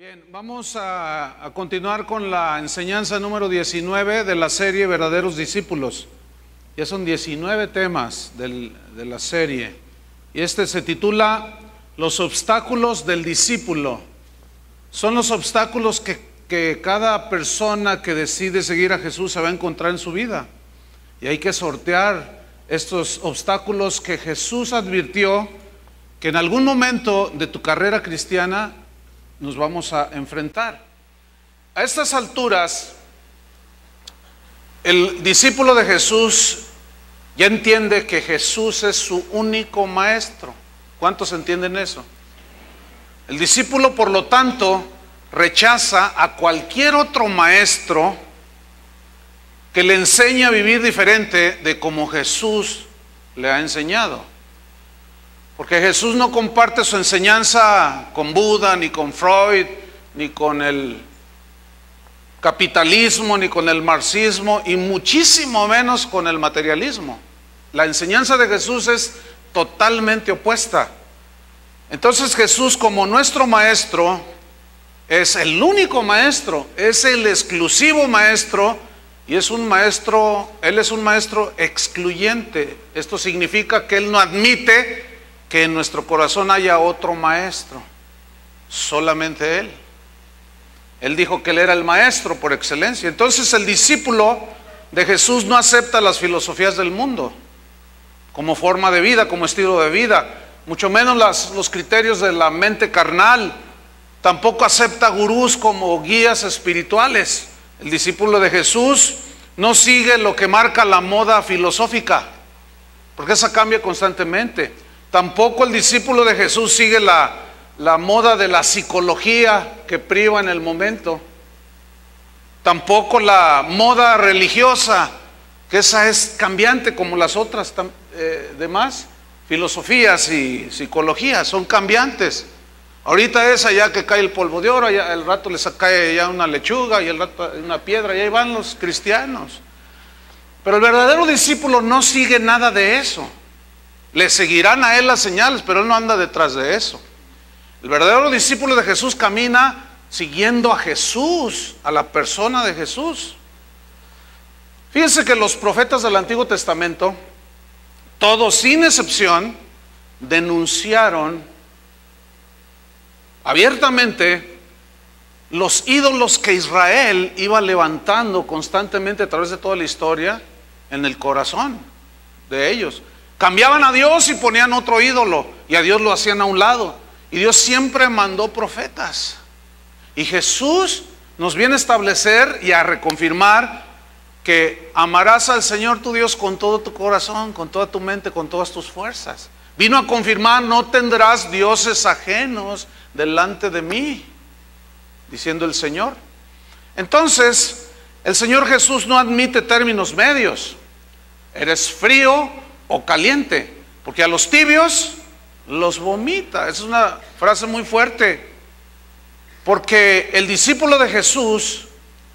Bien, vamos a continuar con la enseñanza número 19 de la serie Verdaderos Discípulos. Ya son 19 temas de la serie. Y este se titula Los obstáculos del discípulo. Son los obstáculos que cada persona que decide seguir a Jesús se va a encontrar en su vida. Y hay que sortear estos obstáculos que Jesús advirtió que en algún momento de tu carrera cristiana nos vamos a enfrentar. A estas alturas, el discípulo de Jesús ya entiende que Jesús es su único maestro. ¿Cuántos entienden eso? El discípulo, por lo tanto, rechaza a cualquier otro maestro que le enseñe a vivir diferente de como Jesús le ha enseñado. Porque Jesús no comparte su enseñanza con Buda, ni con Freud, ni con el capitalismo, ni con el marxismo, y muchísimo menos con el materialismo. La enseñanza de Jesús es totalmente opuesta. Entonces Jesús, como nuestro maestro, es el único maestro, es el exclusivo maestro, y es un maestro, Él es un maestro excluyente. Esto significa que Él no admite que en nuestro corazón haya otro maestro, solamente Él. Él dijo que Él era el maestro por excelencia. Entonces el discípulo de Jesús no acepta las filosofías del mundo como forma de vida, como estilo de vida, mucho menos los criterios de la mente carnal. Tampoco acepta gurús como guías espirituales. El discípulo de Jesús no sigue lo que marca la moda filosófica, porque esa cambia constantemente. Tampoco el discípulo de Jesús sigue la moda de la psicología que priva en el momento. Tampoco la moda religiosa, que esa es cambiante como las otras demás filosofías y psicologías, son cambiantes. Ahorita es allá que cae el polvo de oro, allá el rato les cae ya una lechuga y el rato una piedra, y ahí van los cristianos. Pero el verdadero discípulo no sigue nada de eso. Le seguirán a él las señales, pero él no anda detrás de eso. El verdadero discípulo de Jesús camina siguiendo a Jesús, a la persona de Jesús. Fíjense que los profetas del Antiguo Testamento, todos sin excepción, denunciaron abiertamente los ídolos que Israel iba levantando constantemente a través de toda la historia en el corazón de ellos. Cambiaban a Dios y ponían otro ídolo, y a Dios lo hacían a un lado. Y Dios siempre mandó profetas. Y Jesús nos viene a establecer y a reconfirmar que amarás al Señor tu Dios con todo tu corazón, con toda tu mente, con todas tus fuerzas. Vino a confirmar: no tendrás dioses ajenos delante de mí, diciendo el Señor. Entonces, el Señor Jesús no admite términos medios. Eres frío o caliente, porque a los tibios los vomita. Esa es una frase muy fuerte, porque el discípulo de Jesús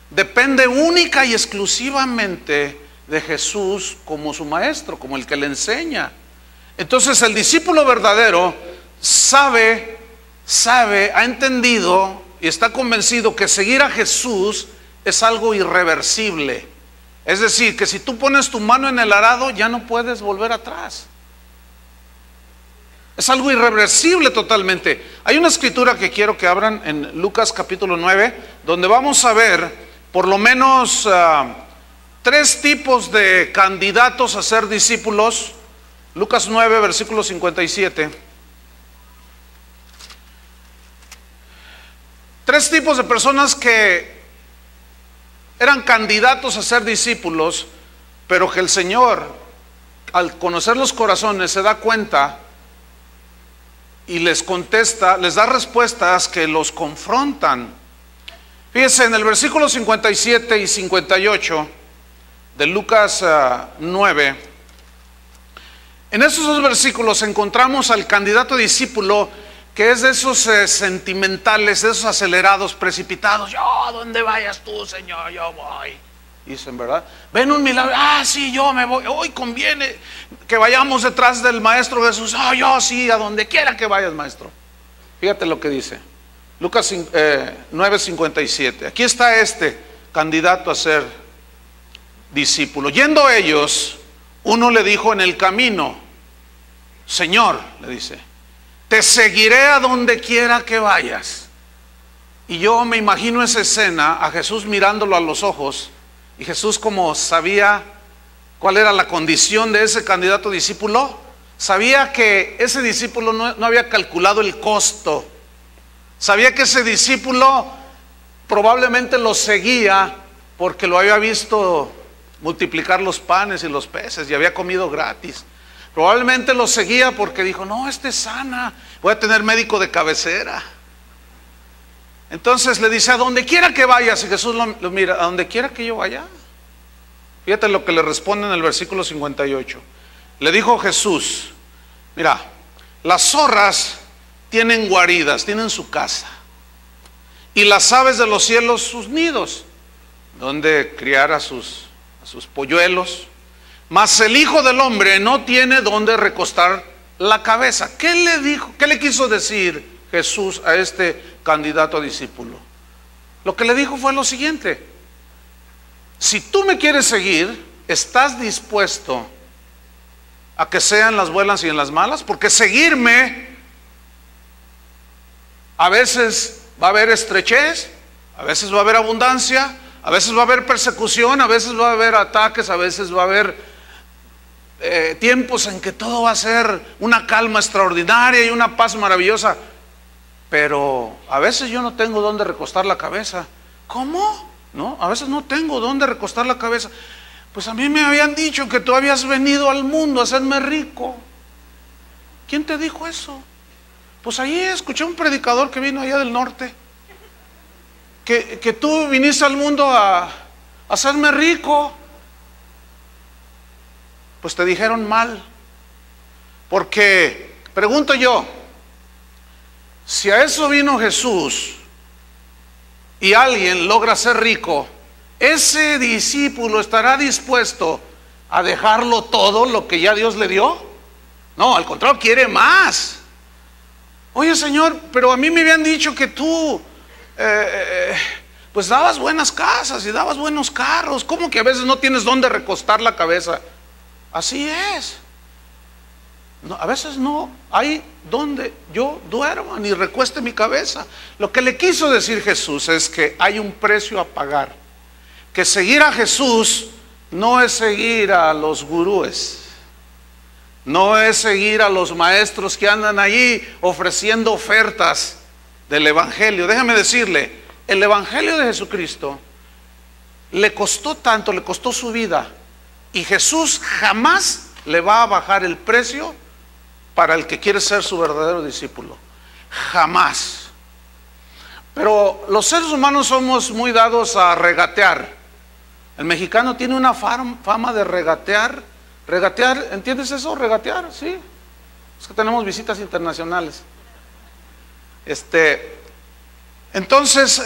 depende única y exclusivamente de Jesús como su maestro, como el que le enseña. Entonces el discípulo verdadero sabe, ha entendido y está convencido que seguir a Jesús es algo irreversible. Es decir, que si tú pones tu mano en el arado, ya no puedes volver atrás. Es algo irreversible totalmente. Hay una escritura que quiero que abran en Lucas capítulo 9, donde vamos a ver por lo menos 3 tipos de candidatos a ser discípulos. Lucas 9, versículo 57. 3 tipos de personas que eran candidatos a ser discípulos, pero que el Señor, al conocer los corazones, se da cuenta y les contesta, les da respuestas que los confrontan. Fíjense en el versículo 57 y 58 de Lucas 9. En esos 2 versículos encontramos al candidato discípulo, que es de esos sentimentales, de esos acelerados, precipitados. Yo, donde vayas tú, Señor, yo voy. Dicen, ¿verdad? Ven un milagro, sí, yo me voy. Hoy conviene que vayamos detrás del Maestro Jesús. Yo sí, a donde quiera que vayas, Maestro. Fíjate lo que dice. Lucas 9:57. Aquí está este candidato a ser discípulo. Yendo ellos, uno le dijo en el camino: Señor, le dice, te seguiré a donde quiera que vayas. Y yo me imagino esa escena, a Jesús mirándolo a los ojos, y Jesús, como sabía cuál era la condición de ese candidato discípulo, sabía que ese discípulo no había calculado el costo. Sabía que ese discípulo probablemente lo seguía porque lo había visto multiplicar los panes y los peces y había comido gratis. Probablemente lo seguía porque dijo: no, este es sana, voy a tener médico de cabecera. Entonces le dice: a donde quiera que vayas. Y Jesús lo mira: a donde quiera que yo vaya. Fíjate lo que le responde en el versículo 58. Le dijo Jesús: mira, las zorras tienen guaridas, tienen su casa, y las aves de los cielos sus nidos, donde criar a sus polluelos. Mas el Hijo del Hombre no tiene donde recostar la cabeza. ¿Qué le dijo? ¿Qué le quiso decir Jesús a este candidato a discípulo? Lo que le dijo fue lo siguiente: si tú me quieres seguir, ¿estás dispuesto a que sean las buenas y en las malas? Porque seguirme, a veces va a haber estrechez, a veces va a haber abundancia, a veces va a haber persecución, a veces va a haber ataques, a veces va a haber tiempos en que todo va a ser una calma extraordinaria y una paz maravillosa. Pero a veces yo no tengo dónde recostar la cabeza. ¿Cómo? ¿No? A veces no tengo dónde recostar la cabeza. Pues a mí me habían dicho que tú habías venido al mundo a hacerme rico. ¿Quién te dijo eso? Pues ahí escuché un predicador que vino allá del norte, que tú viniste al mundo a hacerme rico. Pues te dijeron mal. Porque, pregunto yo, si a eso vino Jesús y alguien logra ser rico, ¿ese discípulo estará dispuesto a dejarlo todo lo que ya Dios le dio? No, al contrario, quiere más. Oye, Señor, pero a mí me habían dicho que tú pues dabas buenas casas y dabas buenos carros. ¿Cómo que a veces no tienes dónde recostar la cabeza? Así es. No, a veces no hay donde yo duerma ni recueste mi cabeza. Lo que le quiso decir Jesús es que hay un precio a pagar. Que seguir a Jesús no es seguir a los gurúes, no es seguir a los maestros que andan allí ofreciendo ofertas del Evangelio. Déjame decirle, el Evangelio de Jesucristo le costó tanto, le costó su vida, y Jesús jamás le va a bajar el precio para el que quiere ser su verdadero discípulo. Jamás. Pero los seres humanos somos muy dados a regatear. El mexicano tiene una fama de regatear. Regatear, ¿entiendes eso? Regatear, sí. Es que tenemos visitas internacionales. Entonces,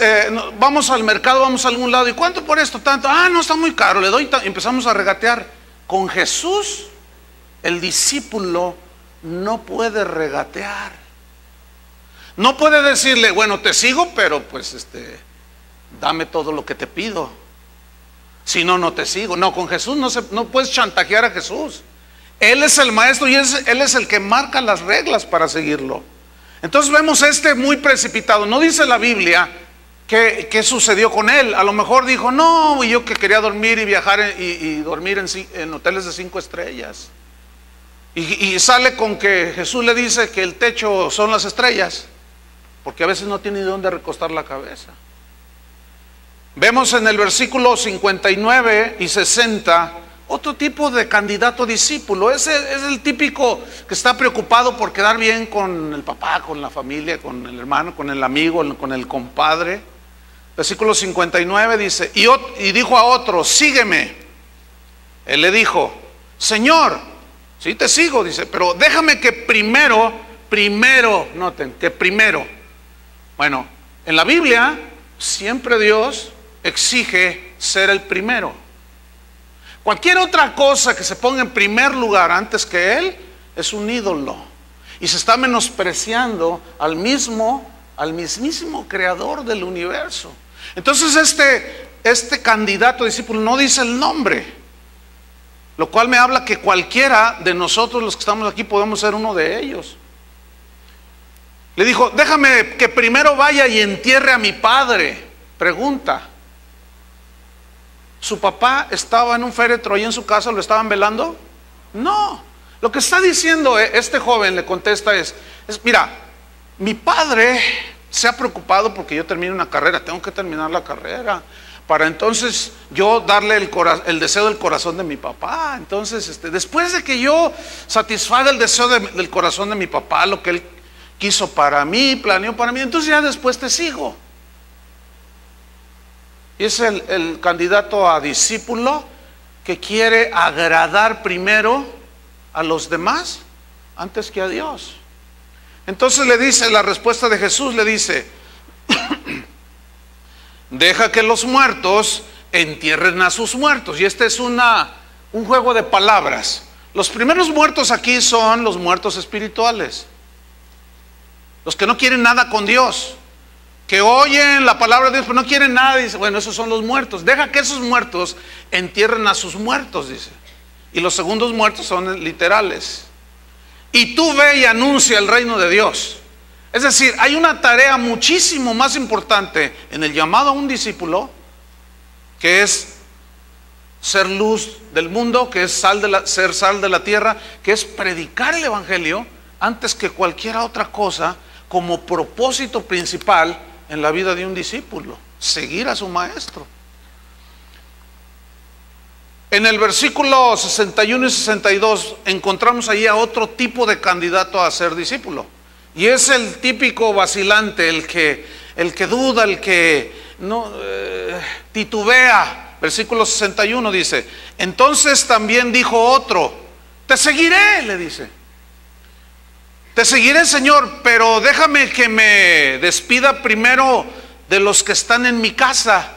vamos al mercado, vamos a algún lado. ¿Y cuánto por esto? Tanto. Ah, no, está muy caro, le doy. Empezamos a regatear. Con Jesús, el discípulo no puede regatear. No puede decirle: bueno, te sigo, pero pues dame todo lo que te pido. Si no, no te sigo. No, con Jesús no puedes chantajear a Jesús. Él es el maestro y Él es el que marca las reglas para seguirlo. Entonces vemos muy precipitado. No dice la Biblia qué sucedió con él. A lo mejor dijo: no, yo que quería dormir y viajar y dormir en hoteles de 5 estrellas. Y sale con que Jesús le dice que el techo son las estrellas, porque a veces no tiene dónde recostar la cabeza. Vemos en el versículo 59 y 60 otro tipo de candidato discípulo. Ese es el típico que está preocupado por quedar bien con el papá, con la familia, con el hermano, con el amigo, con el compadre. Versículo 59 dice: y dijo a otro: sígueme. Él le dijo: Señor, sí te sigo, dice, pero déjame que primero, noten, que primero. Bueno, en la Biblia siempre Dios exige ser el primero. Cualquier otra cosa que se ponga en primer lugar antes que Él es un ídolo, y se está menospreciando al mismo al mismísimo creador del universo. Entonces este candidato a discípulo no dice el nombre, lo cual me habla que cualquiera de nosotros los que estamos aquí podemos ser uno de ellos. Le dijo, déjame que primero vaya y entierre a mi padre. Pregunta, ¿su papá estaba en un féretro ahí en su casa? ¿Lo estaban velando? No. Lo que está diciendo este joven, le contesta es mira, mi padre se ha preocupado porque yo termine una carrera, tengo que terminar la carrera para entonces yo darle el deseo del corazón de mi papá. Entonces después de que yo satisfaga el deseo del corazón de mi papá, lo que él quiso para mí, planeó para mí, entonces ya después te sigo. Y es el candidato a discípulo que quiere agradar primero a los demás antes que a Dios. Entonces le dice, la respuesta de Jesús le dice, deja que los muertos entierren a sus muertos. Y este es un juego de palabras. Los primeros muertos aquí son los muertos espirituales, los que no quieren nada con Dios, que oyen la palabra de Dios pero no quieren nada. Dice, bueno, esos son los muertos. Deja que esos muertos entierren a sus muertos, dice. Y los segundos muertos son literales. Y tú ve y anuncia el reino de Dios. Es decir, hay una tarea muchísimo más importante en el llamado a un discípulo, que es ser luz del mundo, que es ser sal de la tierra, que es predicar el evangelio antes que cualquier otra cosa, como propósito principal en la vida de un discípulo, seguir a su maestro. En el versículo 61 y 62 encontramos ahí a otro tipo de candidato a ser discípulo. Y es el típico vacilante, el que duda, el que no titubea. Versículo 61 dice, entonces también dijo otro, te seguiré, le dice. Te seguiré, Señor, pero déjame que me despida primero de los que están en mi casa.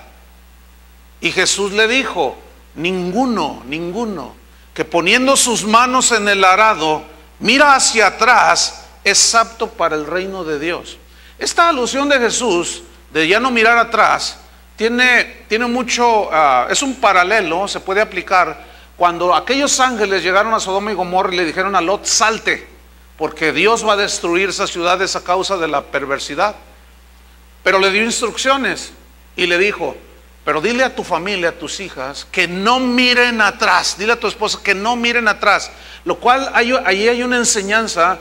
Y Jesús le dijo, ninguno que poniendo sus manos en el arado mira hacia atrás es apto para el reino de Dios. Esta alusión de Jesús de ya no mirar atrás tiene mucho, es un paralelo, se puede aplicar cuando aquellos ángeles llegaron a Sodoma y Gomorra y le dijeron a Lot, salte, porque Dios va a destruir esas ciudades a causa de la perversidad. Pero le dio instrucciones y le dijo, pero dile a tu familia, a tus hijas, que no miren atrás. Dile a tu esposa que no miren atrás. Lo cual ahí hay una enseñanza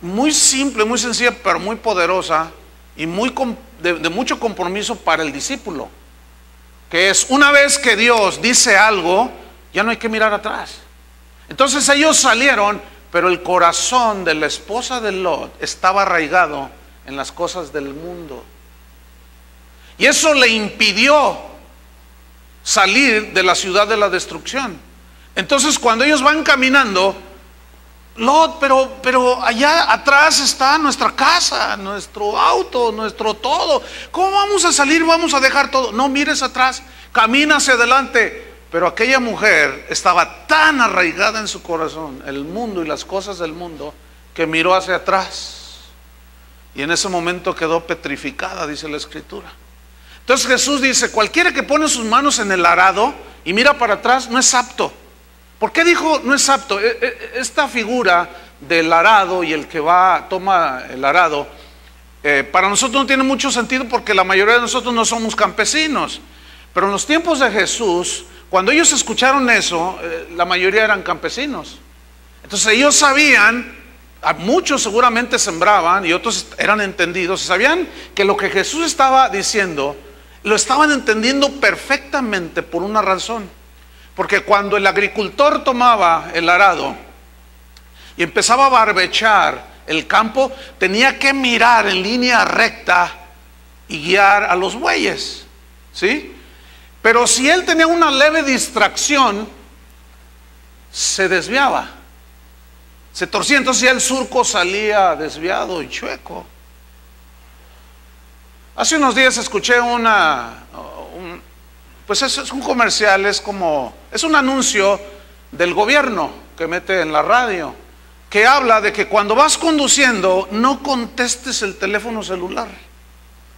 muy simple, muy sencilla, pero muy poderosa y de mucho compromiso para el discípulo, que es, una vez que Dios dice algo, ya no hay que mirar atrás. Entonces ellos salieron, pero el corazón de la esposa de Lot estaba arraigado en las cosas del mundo, y eso le impidió salir de la ciudad de la destrucción. Entonces cuando ellos van caminando, Lot, pero allá atrás está nuestra casa, nuestro auto, nuestro todo. ¿Cómo vamos a salir? Vamos a dejar todo. No mires atrás, camina hacia adelante. Pero aquella mujer estaba tan arraigada en su corazón, el mundo y las cosas del mundo, que miró hacia atrás. Y en ese momento quedó petrificada, dice la Escritura. Entonces Jesús dice, cualquiera que pone sus manos en el arado y mira para atrás no es apto. ¿Por qué dijo no es apto? Esta figura del arado y el que toma el arado, para nosotros no tiene mucho sentido porque la mayoría de nosotros no somos campesinos. Pero en los tiempos de Jesús, cuando ellos escucharon eso, la mayoría eran campesinos. Entonces ellos sabían, a muchos seguramente sembraban y otros eran entendidos, sabían que lo que Jesús estaba diciendo, lo estaban entendiendo perfectamente por una razón. Porque cuando el agricultor tomaba el arado y empezaba a barbechar el campo, tenía que mirar en línea recta y guiar a los bueyes, ¿sí? Pero si él tenía una leve distracción, se desviaba, se torcía, entonces ya el surco salía desviado y chueco. Hace unos días escuché pues es un comercial, es un anuncio del gobierno que mete en la radio, que habla de que cuando vas conduciendo no contestes el teléfono celular.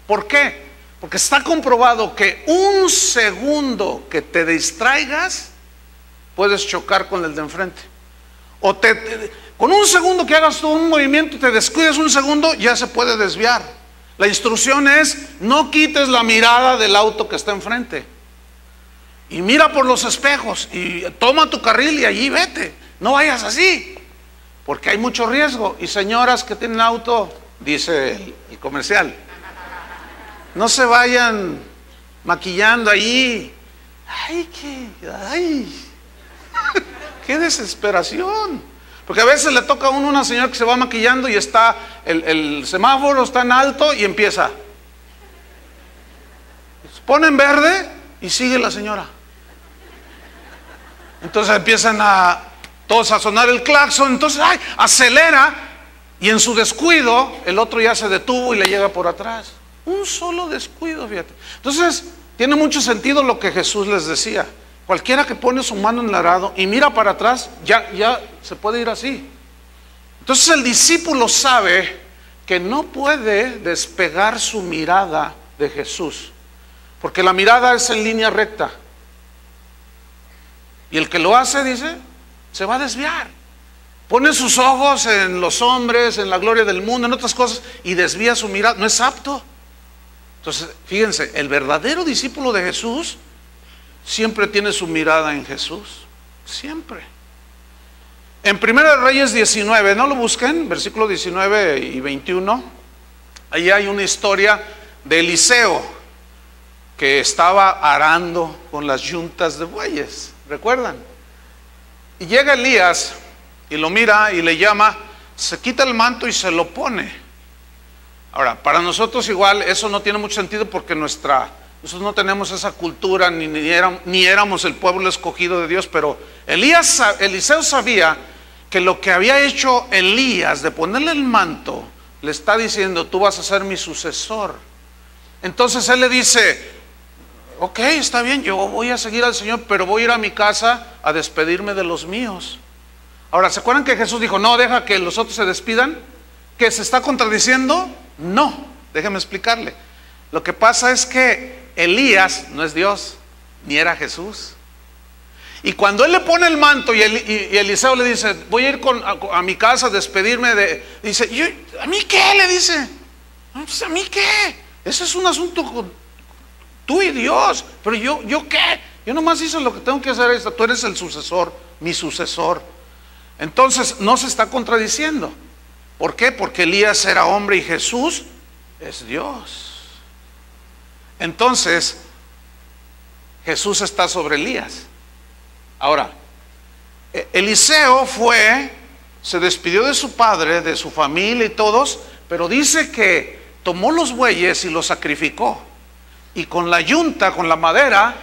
¿Por qué? Porque está comprobado que un segundo que te distraigas, puedes chocar con el de enfrente. O con un segundo que hagas tú un movimiento, te descuides un segundo, ya se puede desviar. La instrucción es: no quites la mirada del auto que está enfrente. Y mira por los espejos y toma tu carril y allí vete. No vayas así, porque hay mucho riesgo. Y señoras que tienen auto, dice el comercial, no se vayan maquillando ahí. Ay, qué desesperación. Porque a veces le toca a uno una señora que se va maquillando y está, el semáforo está en alto y empieza. Se pone en verde y sigue la señora. Entonces empiezan todos a sonar el claxon. Entonces, acelera, y en su descuido el otro ya se detuvo y le llega por atrás. Un solo descuido, fíjate. Entonces, tiene mucho sentido lo que Jesús les decía. Cualquiera que pone su mano en el arado y mira para atrás, ya se puede ir así. Entonces el discípulo sabe que no puede despegar su mirada de Jesús, porque la mirada es en línea recta. Y el que lo hace, dice, se va a desviar. Pone sus ojos en los hombres, en la gloria del mundo, en otras cosas, y desvía su mirada. No es apto. Entonces, fíjense, el verdadero discípulo de Jesús siempre tiene su mirada en Jesús. Siempre. En 1 Reyes 19, no lo busquen, versículos 19 y 21. Ahí hay una historia de Eliseo, que estaba arando con las yuntas de bueyes. ¿Recuerdan? Y llega Elías y lo mira y le llama, se quita el manto y se lo pone. Ahora, para nosotros igual eso no tiene mucho sentido, porque nosotros no tenemos esa cultura, ni éramos el pueblo escogido de Dios. Pero Eliseo sabía que lo que había hecho Elías de ponerle el manto, le está diciendo: tú vas a ser mi sucesor. Entonces él le dice: ok, está bien, yo voy a seguir al Señor, pero voy a ir a mi casa a despedirme de los míos. Ahora, ¿se acuerdan que Jesús dijo: no, deja que los otros se despidan? ¿Que se está contradiciendo? No, déjeme explicarle. Lo que pasa es que Elías no es Dios, ni era Jesús. Y cuando él le pone el manto y Eliseo le dice: voy a ir a mi casa a despedirme de... Dice: ¿a mí qué? Le dice. Pues, ¿a mí qué? Ese es un asunto con tú y Dios, pero yo qué, yo nomás hice lo que tengo que hacer. Tú eres el sucesor, mi sucesor. Entonces no se está contradiciendo. ¿Por qué? Porque Elías era hombre y Jesús es Dios. Entonces Jesús está sobre Elías. Ahora, Eliseo se despidió de su padre, de su familia y todos, pero dice que tomó los bueyes y los sacrificó. Y con la yunta, con la madera,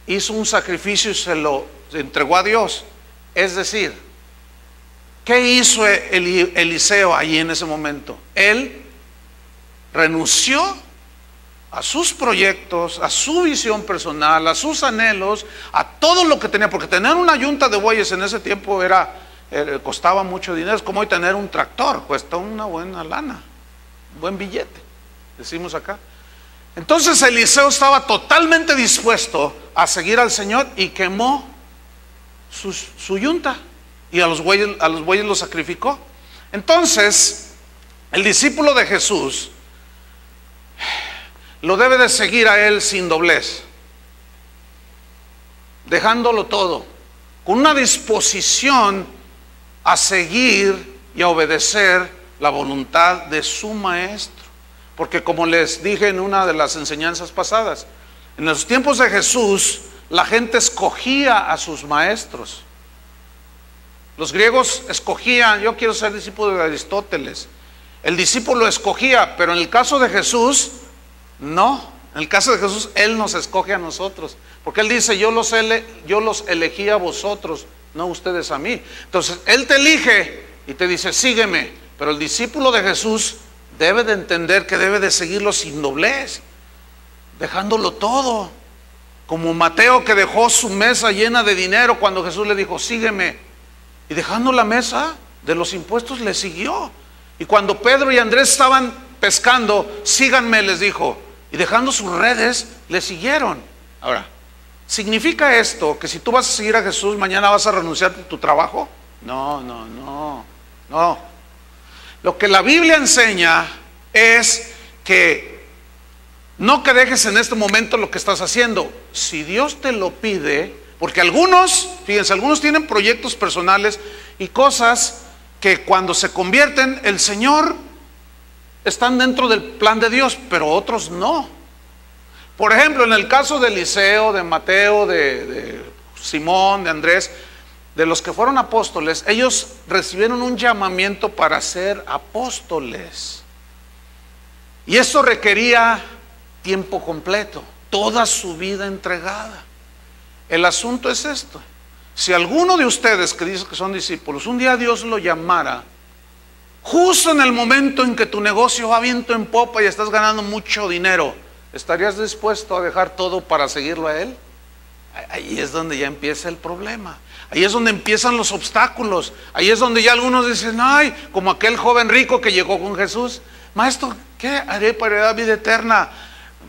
hizo un sacrificio y se entregó a Dios. Es decir, ¿qué hizo Eliseo allí en ese momento? Él renunció a sus proyectos, a su visión personal, a sus anhelos, a todo lo que tenía. Porque tener una yunta de bueyes en ese tiempo costaba mucho dinero. Es como hoy tener un tractor, cuesta una buena lana, un buen billete, decimos acá. Entonces Eliseo estaba totalmente dispuesto a seguir al Señor y quemó su yunta y a los bueyes los sacrificó. Entonces el discípulo de Jesús lo debe de seguir a él sin doblez, dejándolo todo, con una disposición a seguir y a obedecer la voluntad de su maestro. Porque como les dije en una de las enseñanzas pasadas, en los tiempos de Jesús la gente escogía a sus maestros. Los griegos escogían: yo quiero ser discípulo de Aristóteles. El discípulo escogía, pero en el caso de Jesús, no. En el caso de Jesús, Él nos escoge a nosotros. Porque Él dice: yo los elegí a vosotros, no ustedes a mí. Entonces Él te elige y te dice: sígueme. Pero el discípulo de Jesús debe de entender que debe de seguirlo sin doblez, dejándolo todo. Como Mateo, que dejó su mesa llena de dinero cuando Jesús le dijo: sígueme, y dejando la mesa de los impuestos le siguió. Y cuando Pedro y Andrés estaban pescando, síganme, les dijo. Y dejando sus redes, le siguieron. Ahora, ¿significa esto que si tú vas a seguir a Jesús, mañana vas a renunciar a tu trabajo? No, no, no, no. Lo que la Biblia enseña es que no que dejes en este momento lo que estás haciendo. Si Dios te lo pide, porque algunos, fíjense, algunos tienen proyectos personales y cosas que cuando se convierten, el Señor están dentro del plan de Dios, pero otros no. Por ejemplo, en el caso de Eliseo, de Mateo, de Simón, de Andrés, de los que fueron apóstoles, ellos recibieron un llamamiento para ser apóstoles. Y eso requería tiempo completo, toda su vida entregada. El asunto es esto: si alguno de ustedes que dice que son discípulos, un día Dios lo llamara, justo en el momento en que tu negocio va viento en popa y estás ganando mucho dinero, ¿estarías dispuesto a dejar todo para seguirlo a Él? Ahí es donde ya empieza el problema. Ahí es donde empiezan los obstáculos. Ahí es donde ya algunos dicen, ay, como aquel joven rico que llegó con Jesús: maestro, ¿qué haré para la vida eterna?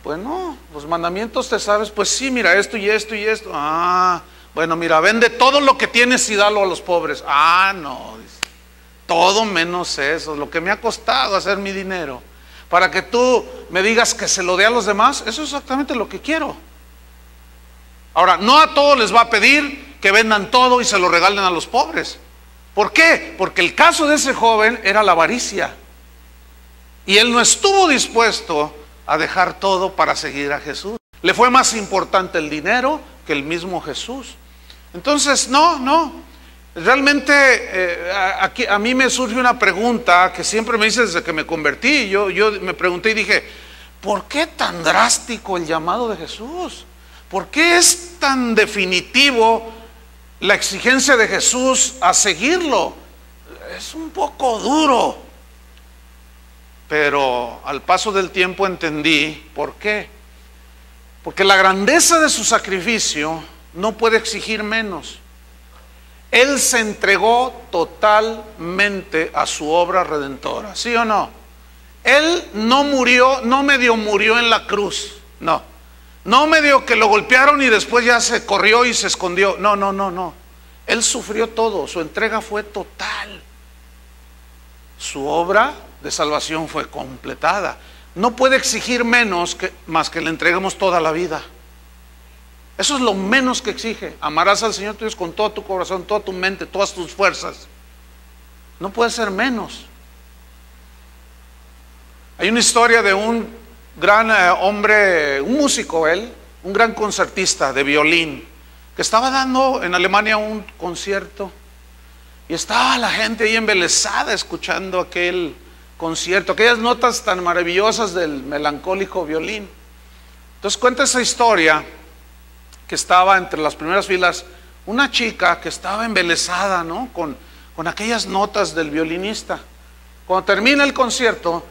Bueno, los mandamientos te sabes. Pues sí, mira, esto y esto y esto. Ah, bueno, mira, vende todo lo que tienes y dalo a los pobres. Ah, no, dice, todo menos eso, lo que me ha costado hacer mi dinero, para que tú me digas que se lo dé a los demás. Eso es exactamente lo que quiero. Ahora, no a todos les va a pedir que vendan todo y se lo regalen a los pobres. ¿Por qué? Porque el caso de ese joven era la avaricia, y él no estuvo dispuesto a dejar todo para seguir a Jesús. Le fue más importante el dinero que el mismo Jesús. Entonces, no. Realmente aquí a mí me surge una pregunta que siempre me hice desde que me convertí. Yo me pregunté y dije, ¿por qué tan drástico el llamado de Jesús? ¿Por qué es tan definitivo la exigencia de Jesús a seguirlo? Es un poco duro. Pero al paso del tiempo entendí por qué. Porque la grandeza de su sacrificio no puede exigir menos. Él se entregó totalmente a su obra redentora, ¿sí o no? Él no murió, no medio murió en la cruz, no medio que lo golpearon y después ya se corrió y se escondió. No. Él sufrió todo, su entrega fue total. Su obra de salvación fue completada. No puede exigir menos más que le entreguemos toda la vida. Eso es lo menos que exige. Amarás al Señor tu Dios con todo tu corazón, toda tu mente, todas tus fuerzas. No puede ser menos. Hay una historia de un gran hombre, un músico, un gran concertista de violín, que estaba dando en Alemania un concierto, y estaba la gente ahí embelesada escuchando aquel concierto, aquellas notas tan maravillosas del melancólico violín. Entonces cuenta esa historia que estaba entre las primeras filas una chica que estaba embelesada, ¿no?, con aquellas notas del violinista. Cuando termina el concierto,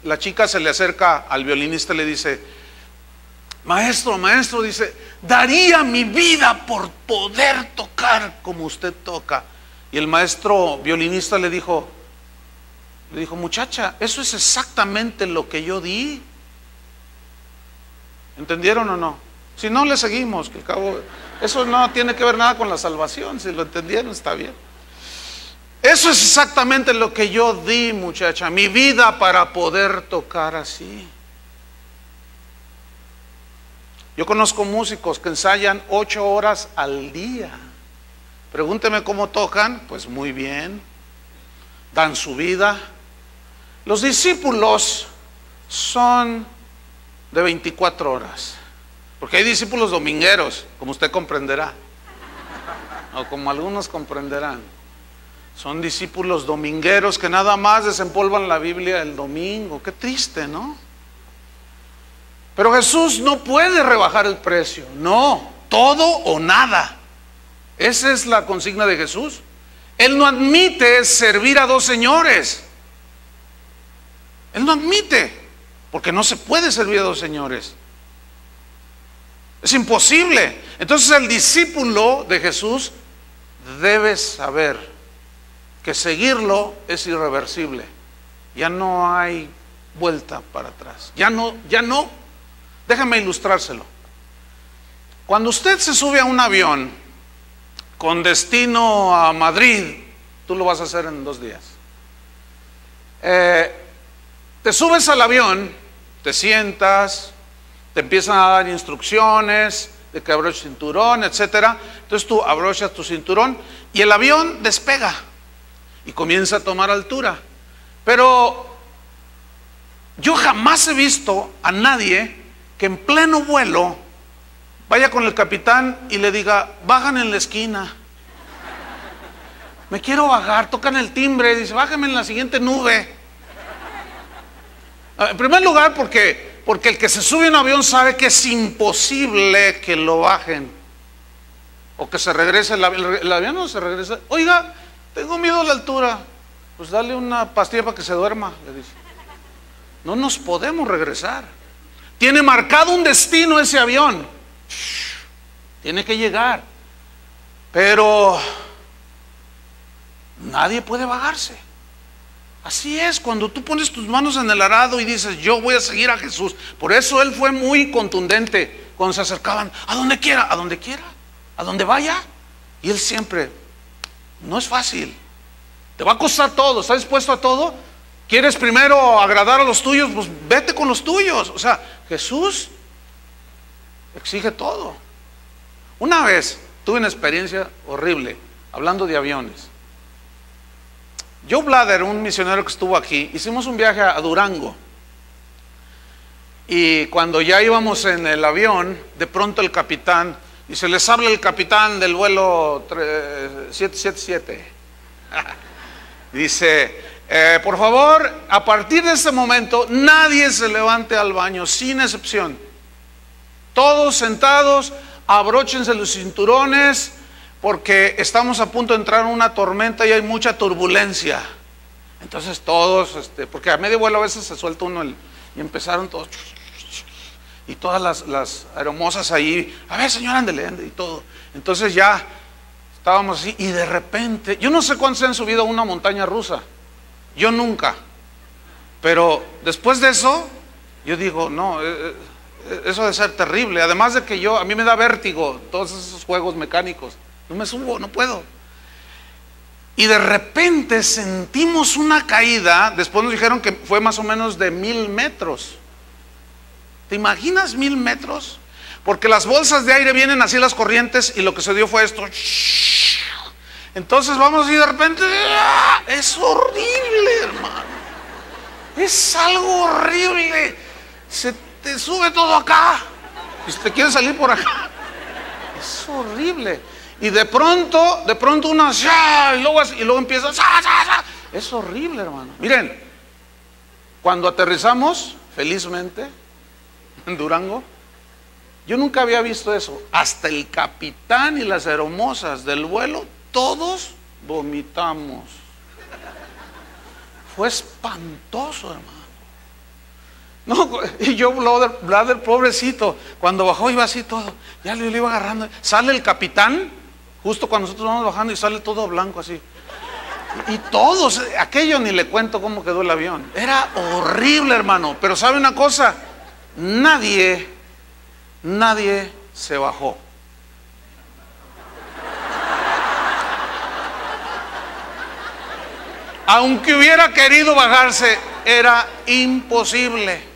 la chica se le acerca al violinista y le dice, maestro, dice, daría mi vida por poder tocar como usted toca. Y el maestro violinista le dijo, muchacha, eso es exactamente lo que yo di. ¿Entendieron o no? Si no, le seguimos, que al cabo eso no tiene que ver nada con la salvación. Si lo entendieron, está bien. Eso es exactamente lo que yo di, muchacha, mi vida para poder tocar así. Yo conozco músicos que ensayan 8 horas al día. Pregúnteme cómo tocan. Pues muy bien, dan su vida. Los discípulos son de 24 horas, porque hay discípulos domingueros, como usted comprenderá, o como algunos comprenderán. Son discípulos domingueros que nada más desempolvan la Biblia el domingo. Qué triste, ¿no? Pero Jesús no puede rebajar el precio. No, todo o nada. Esa es la consigna de Jesús. Él no admite servir a dos señores. Él no admite, porque no se puede servir a dos señores. Es imposible. Entonces el discípulo de Jesús debe saber que seguirlo es irreversible. Ya no hay vuelta para atrás. Ya no, ya no. Déjeme ilustrárselo. Cuando usted se sube a un avión con destino a Madrid, tú lo vas a hacer en 2 días. Te subes al avión, te sientas, te empiezan a dar instrucciones de que abroches cinturón, etcétera. Entonces tú abrochas tu cinturón y el avión despega y comienza a tomar altura. Pero yo jamás he visto a nadie que en pleno vuelo vaya con el capitán y le diga: bajan en la esquina, me quiero bajar. Tocan el timbre y dice: bájame en la siguiente nube. En primer lugar, porque el que se sube a un avión sabe que es imposible que lo bajen o que se regrese. El avión no se regresa. Oiga, tengo miedo a la altura. Pues dale una pastilla para que se duerma, le dice. No nos podemos regresar. Tiene marcado un destino ese avión. Tiene que llegar. Pero nadie puede bajarse. Así es, cuando tú pones tus manos en el arado y dices: yo voy a seguir a Jesús. Por eso Él fue muy contundente cuando se acercaban: a donde quiera, a donde quiera, a donde vaya. Y Él siempre: no es fácil, te va a costar todo. ¿Estás dispuesto a todo? ¿Quieres primero agradar a los tuyos? Pues vete con los tuyos. O sea, Jesús exige todo. Una vez tuve una experiencia horrible hablando de aviones. Joe Blader, un misionero que estuvo aquí, hicimos un viaje a Durango. Y cuando ya íbamos en el avión, de pronto el capitán, y se les habla el capitán del vuelo 777. Dice: por favor, a partir de este momento, nadie se levante al baño, sin excepción. Todos sentados, abróchense los cinturones, porque estamos a punto de entrar en una tormenta y hay mucha turbulencia. Entonces todos, porque a medio vuelo a veces se suelta uno y empezaron todos, y todas las aeromosas ahí: a ver, señor, ándele, y todo. Entonces ya estábamos así, y de repente, yo no sé cuántos se han subido a una montaña rusa, yo nunca, pero después de eso, yo digo: no, eso debe ser terrible. Además de que a mí me da vértigo todos esos juegos mecánicos. No me subo, no puedo. Y de repente sentimos una caída. Después nos dijeron que fue más o menos de 1000 metros. ¿Te imaginas 1000 metros? Porque las bolsas de aire vienen así, las corrientes, y lo que se dio fue esto. Entonces vamos, y de repente es horrible, hermano. Es algo horrible. Se te sube todo acá y te quiere salir por acá. Es horrible. Y de pronto una y luego empieza. Es horrible, hermano. Miren, cuando aterrizamos felizmente en Durango, yo nunca había visto eso. Hasta el capitán y las aeromosas del vuelo, todos vomitamos. Fue espantoso, hermano. No, y yo, Blader, pobrecito, cuando bajó iba así todo, ya le iba agarrando. Sale el capitán justo cuando nosotros vamos bajando y sale todo blanco así. Y todos, aquello ni le cuento cómo quedó el avión. Era horrible, hermano. Pero ¿sabe una cosa? Nadie se bajó. Aunque hubiera querido bajarse, era imposible.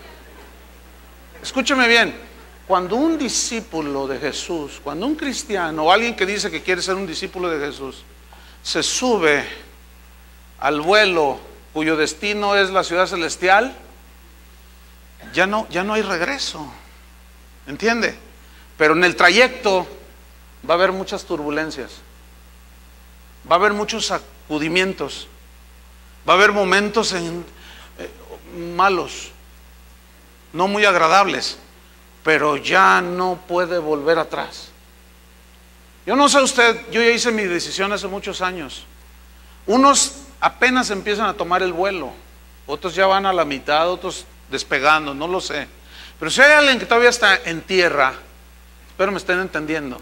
Escúcheme bien, cuando un discípulo de Jesús, cuando un cristiano o alguien que dice que quiere ser un discípulo de Jesús, se sube al vuelo cuyo destino es la ciudad celestial, ya no hay regreso, ¿entiende? Pero en el trayecto va a haber muchas turbulencias, va a haber muchos sacudimientos, va a haber momentos malos, no muy agradables, pero ya no puede volver atrás. Yo no sé usted, yo ya hice mi decisión hace muchos años. Unos apenas empiezan a tomar el vuelo, otros ya van a la mitad, otros despegando, no lo sé. Pero si hay alguien que todavía está en tierra, espero me estén entendiendo,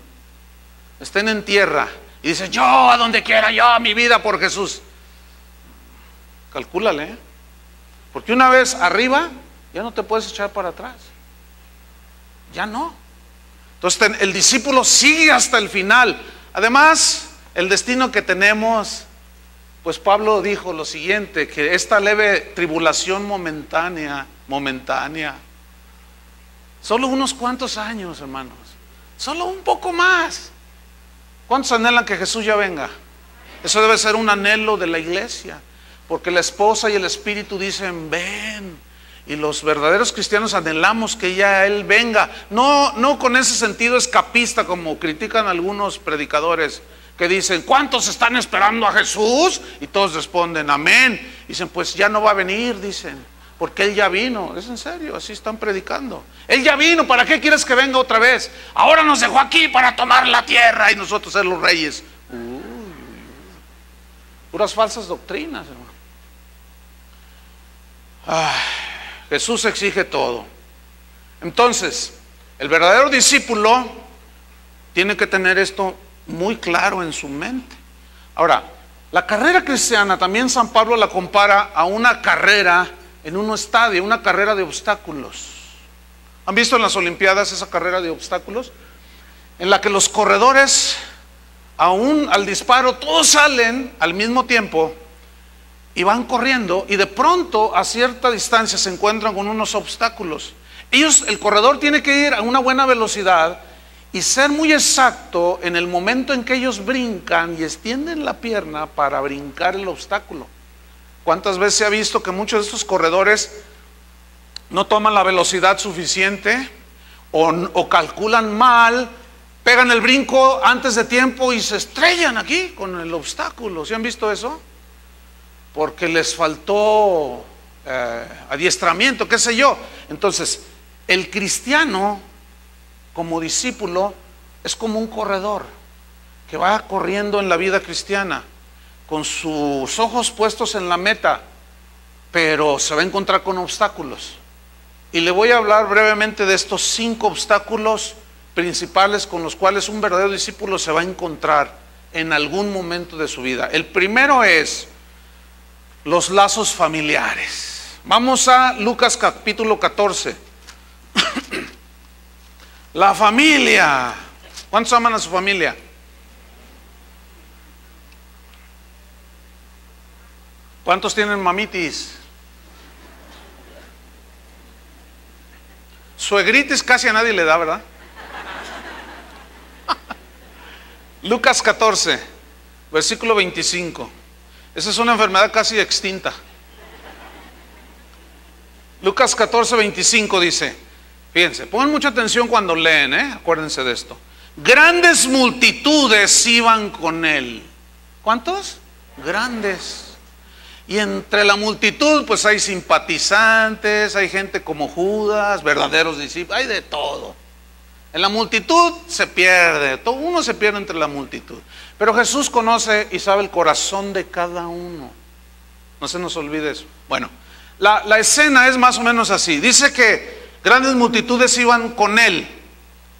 estén en tierra y dicen: yo a donde quiera, yo a mi vida por Jesús. Calcúlale, Porque una vez arriba, ya no te puedes echar para atrás. Ya no. Entonces el discípulo sigue hasta el final. Además, el destino que tenemos, pues Pablo dijo lo siguiente, que esta leve tribulación momentánea, solo unos cuantos años, hermanos, solo un poco más. ¿Cuántos anhelan que Jesús ya venga? Eso debe ser un anhelo de la iglesia, porque la esposa y el espíritu dicen, ven. Y los verdaderos cristianos anhelamos que ya Él venga. No con ese sentido escapista como critican algunos predicadores que dicen, ¿cuántos están esperando a Jesús? Y todos responden, amén. Dicen, pues ya no va a venir, dicen, porque Él ya vino. Es en serio, así están predicando. Él ya vino, ¿para qué quieres que venga otra vez? Ahora nos dejó aquí para tomar la tierra y nosotros ser los reyes. Puras falsas doctrinas, hermano. Jesús exige todo. Entonces, el verdadero discípulo tiene que tener esto muy claro en su mente. Ahora, la carrera cristiana también San Pablo la compara a una carrera en un estadio, una carrera de obstáculos. ¿Han visto en las Olimpiadas esa carrera de obstáculos? En la que los corredores, aún al disparo, todos salen al mismo tiempo y van corriendo, y de pronto a cierta distancia se encuentran con unos obstáculos. El corredor tiene que ir a una buena velocidad y ser muy exacto en el momento en que ellos brincan y extienden la pierna para brincar el obstáculo. ¿Cuántas veces se ha visto que muchos de estos corredores no toman la velocidad suficiente o calculan mal, pegan el brinco antes de tiempo y se estrellan aquí con el obstáculo? ¿Sí han visto eso? Porque les faltó adiestramiento, qué sé yo. Entonces, el cristiano como discípulo es como un corredor que va corriendo en la vida cristiana con sus ojos puestos en la meta, pero se va a encontrar con obstáculos. Y le voy a hablar brevemente de estos 5 obstáculos principales con los cuales un verdadero discípulo se va a encontrar en algún momento de su vida. El primero es los lazos familiares. Vamos a Lucas capítulo 14. La familia. ¿Cuántos aman a su familia? ¿Cuántos tienen mamitis? Suegritis casi a nadie le da, ¿verdad? Lucas 14, versículo 25. Esa es una enfermedad casi extinta. Lucas 14, 25 dice, fíjense, pongan mucha atención cuando leen, acuérdense de esto. Grandes multitudes iban con él. ¿Cuántos? Grandes. Y entre la multitud pues hay simpatizantes, hay gente como Judas, verdaderos discípulos, hay de todo. En la multitud se pierde, uno se pierde entre la multitud. Pero Jesús conoce y sabe el corazón de cada uno. No se nos olvide eso. Bueno, la escena es más o menos así. Dice que grandes multitudes iban con él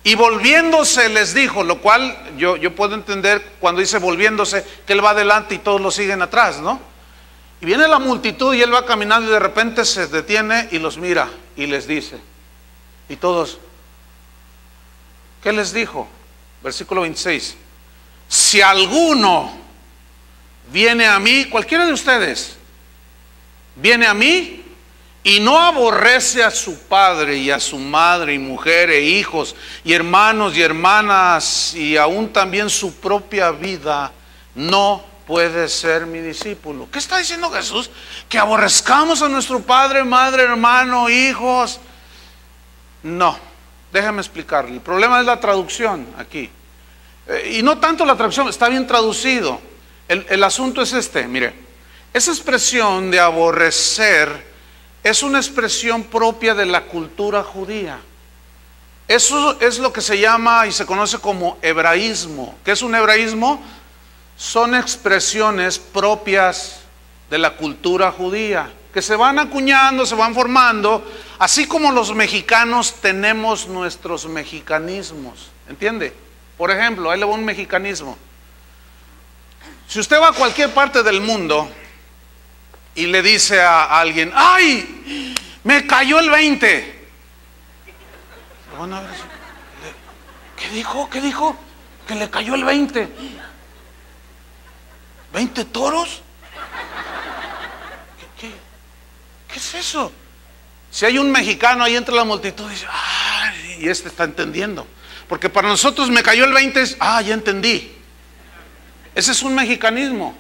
y volviéndose les dijo, lo cual yo puedo entender cuando dice volviéndose, que él va adelante y todos lo siguen atrás, ¿no? Y viene la multitud y él va caminando y de repente se detiene y los mira y les dice, y todos, ¿qué les dijo? Versículo 26. Si alguno viene a mí, cualquiera de ustedes, viene a mí y no aborrece a su padre y a su madre y mujer e hijos y hermanos y hermanas y aún también su propia vida, no puede ser mi discípulo. ¿Qué está diciendo Jesús? Que aborrezcamos a nuestro padre, madre, hermano, hijos. No, déjame explicarle. El problema es la traducción aquí. Y no tanto la traducción, está bien traducido. El asunto es este, mire. Esa expresión de aborrecer es una expresión propia de la cultura judía. Eso es lo que se llama y se conoce como hebraísmo. ¿Qué es un hebraísmo? Son expresiones propias de la cultura judía, que se van acuñando, se van formando, así como los mexicanos tenemos nuestros mexicanismos, ¿entiende? Por ejemplo, ahí le va un mexicanismo. Si usted va a cualquier parte del mundo y le dice a alguien, ¡ay! Me cayó el 20. Van a ver, ¿qué dijo? ¿Qué dijo? Que le cayó el 20. ¿20 toros? ¿Qué es eso? Si hay un mexicano ahí entre la multitud, dice, ¡ay! Y este está entendiendo. Porque para nosotros me cayó el 20 es, ¡ah, ya entendí! Ese es un mexicanismo,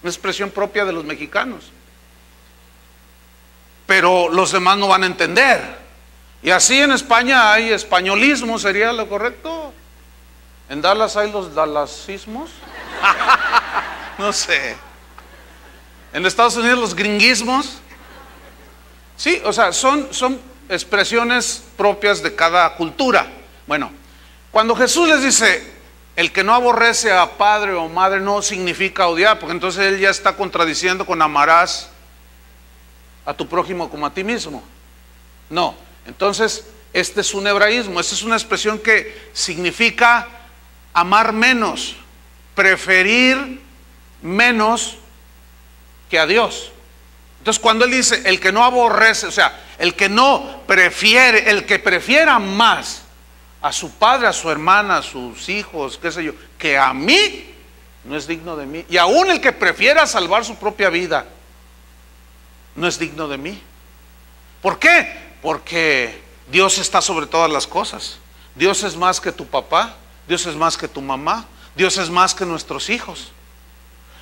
una expresión propia de los mexicanos. Pero los demás no van a entender. Y así en España hay españolismo, ¿sería lo correcto? ¿En Dallas hay los dalasismos? No sé. ¿En Estados Unidos los gringuismos? Sí, o sea, son expresiones propias de cada cultura. Bueno, cuando Jesús les dice, el que no aborrece a padre o madre no significa odiar, porque entonces él ya está contradiciendo con amarás a tu prójimo como a ti mismo. No, entonces este es un hebraísmo, esta es una expresión que significa amar menos, preferir menos que a Dios. Entonces cuando él dice el que no aborrece, o sea, el que no prefiere, el que prefiera más a su padre, a su hermana, a sus hijos, qué sé yo, que a mí, no es digno de mí. Y aún el que prefiera salvar su propia vida, no es digno de mí. ¿Por qué? Porque Dios está sobre todas las cosas. Dios es más que tu papá, Dios es más que tu mamá, Dios es más que nuestros hijos.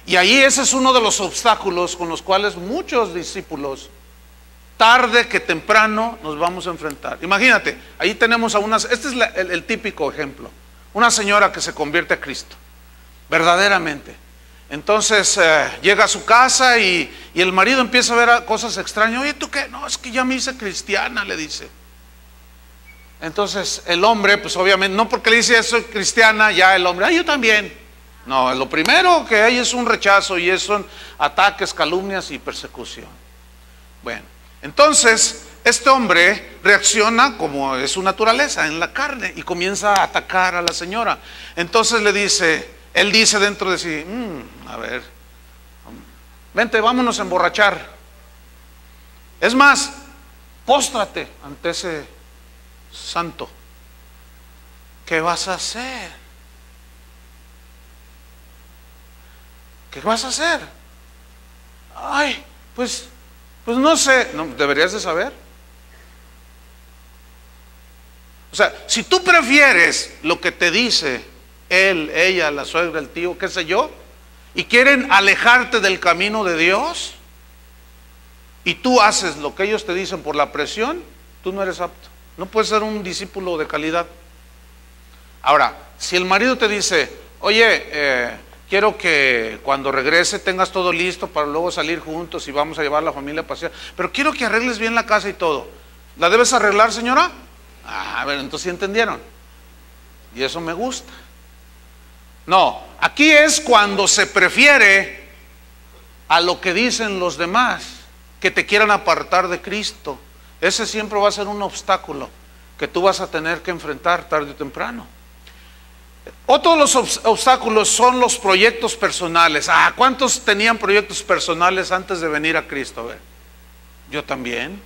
Y ahí ese es uno de los obstáculos con los cuales muchos discípulos, tarde que temprano, nos vamos a enfrentar. Imagínate, ahí tenemos a unas, este es el típico ejemplo, una señora que se convierte a Cristo, verdaderamente. Entonces llega a su casa y el marido empieza a ver cosas extrañas. Oye, ¿tú qué? No, es que ya me hice cristiana, le dice. Entonces el hombre, pues obviamente, no porque le dice soy cristiana, ya el hombre, yo también. No, lo primero que hay es un rechazo y son ataques, calumnias y persecución. Bueno, entonces este hombre reacciona como es su naturaleza, en la carne, y comienza a atacar a la señora. Entonces él dice dentro de sí, a ver, vente, vámonos a emborrachar. Es más, póstrate ante ese santo. ¿Qué vas a hacer? ¿Qué vas a hacer? Ay, pues no sé. No, deberías de saber. O sea, si tú prefieres lo que te dice él, ella, la suegra, el tío, qué sé yo, y quieren alejarte del camino de Dios, y tú haces lo que ellos te dicen por la presión, tú no eres apto. No puedes ser un discípulo de calidad. Ahora, si el marido te dice, oye, quiero que cuando regrese tengas todo listo para luego salir juntos y vamos a llevar a la familia a pasear, pero quiero que arregles bien la casa y todo. ¿La debes arreglar, señora? A ver, entonces sí entendieron. Y eso me gusta. No, aquí es cuando se prefiere a lo que dicen los demás, que te quieran apartar de Cristo. Ese siempre va a ser un obstáculo que tú vas a tener que enfrentar tarde o temprano. Otro de los obstáculos son los proyectos personales. ¿Cuántos tenían proyectos personales antes de venir a Cristo? A ver, yo también.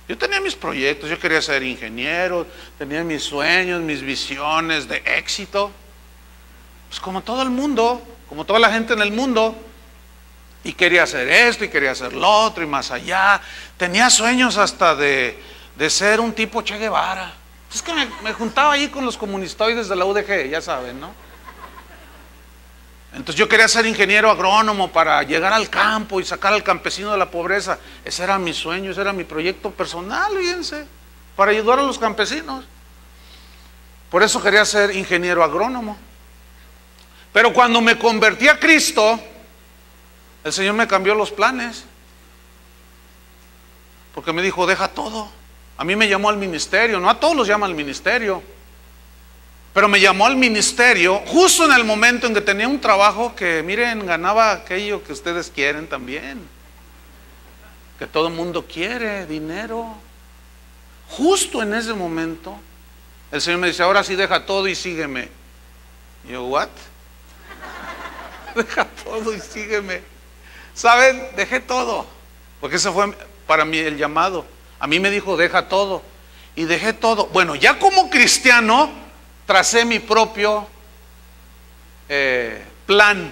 Yo tenía mis proyectos, yo quería ser ingeniero, tenía mis sueños, mis visiones de éxito. Pues como todo el mundo, como toda la gente en el mundo. Y quería hacer esto y quería hacer lo otro y más allá. Tenía sueños hasta de ser un tipo Che Guevara. Es que me juntaba ahí con los comunistoides de la UDG, ya saben, ¿no? Entonces yo quería ser ingeniero agrónomo para llegar al campo y sacar al campesino de la pobreza. Ese era mi sueño, ese era mi proyecto personal, fíjense, para ayudar a los campesinos. Por eso quería ser ingeniero agrónomo. Pero cuando me convertí a Cristo, el Señor me cambió los planes. Porque me dijo, deja todo. A mí me llamó al ministerio, no a todos los llama al ministerio, pero me llamó al ministerio justo en el momento en que tenía un trabajo que, miren, ganaba aquello que ustedes quieren también, que todo el mundo quiere, dinero. Justo en ese momento, el Señor me dice, ahora sí deja todo y sígueme. Y yo, ¿what? Deja todo y sígueme. ¿Saben? Dejé todo, porque ese fue para mí el llamado. A mí me dijo, deja todo, y dejé todo. Bueno, ya como cristiano, tracé mi propio plan,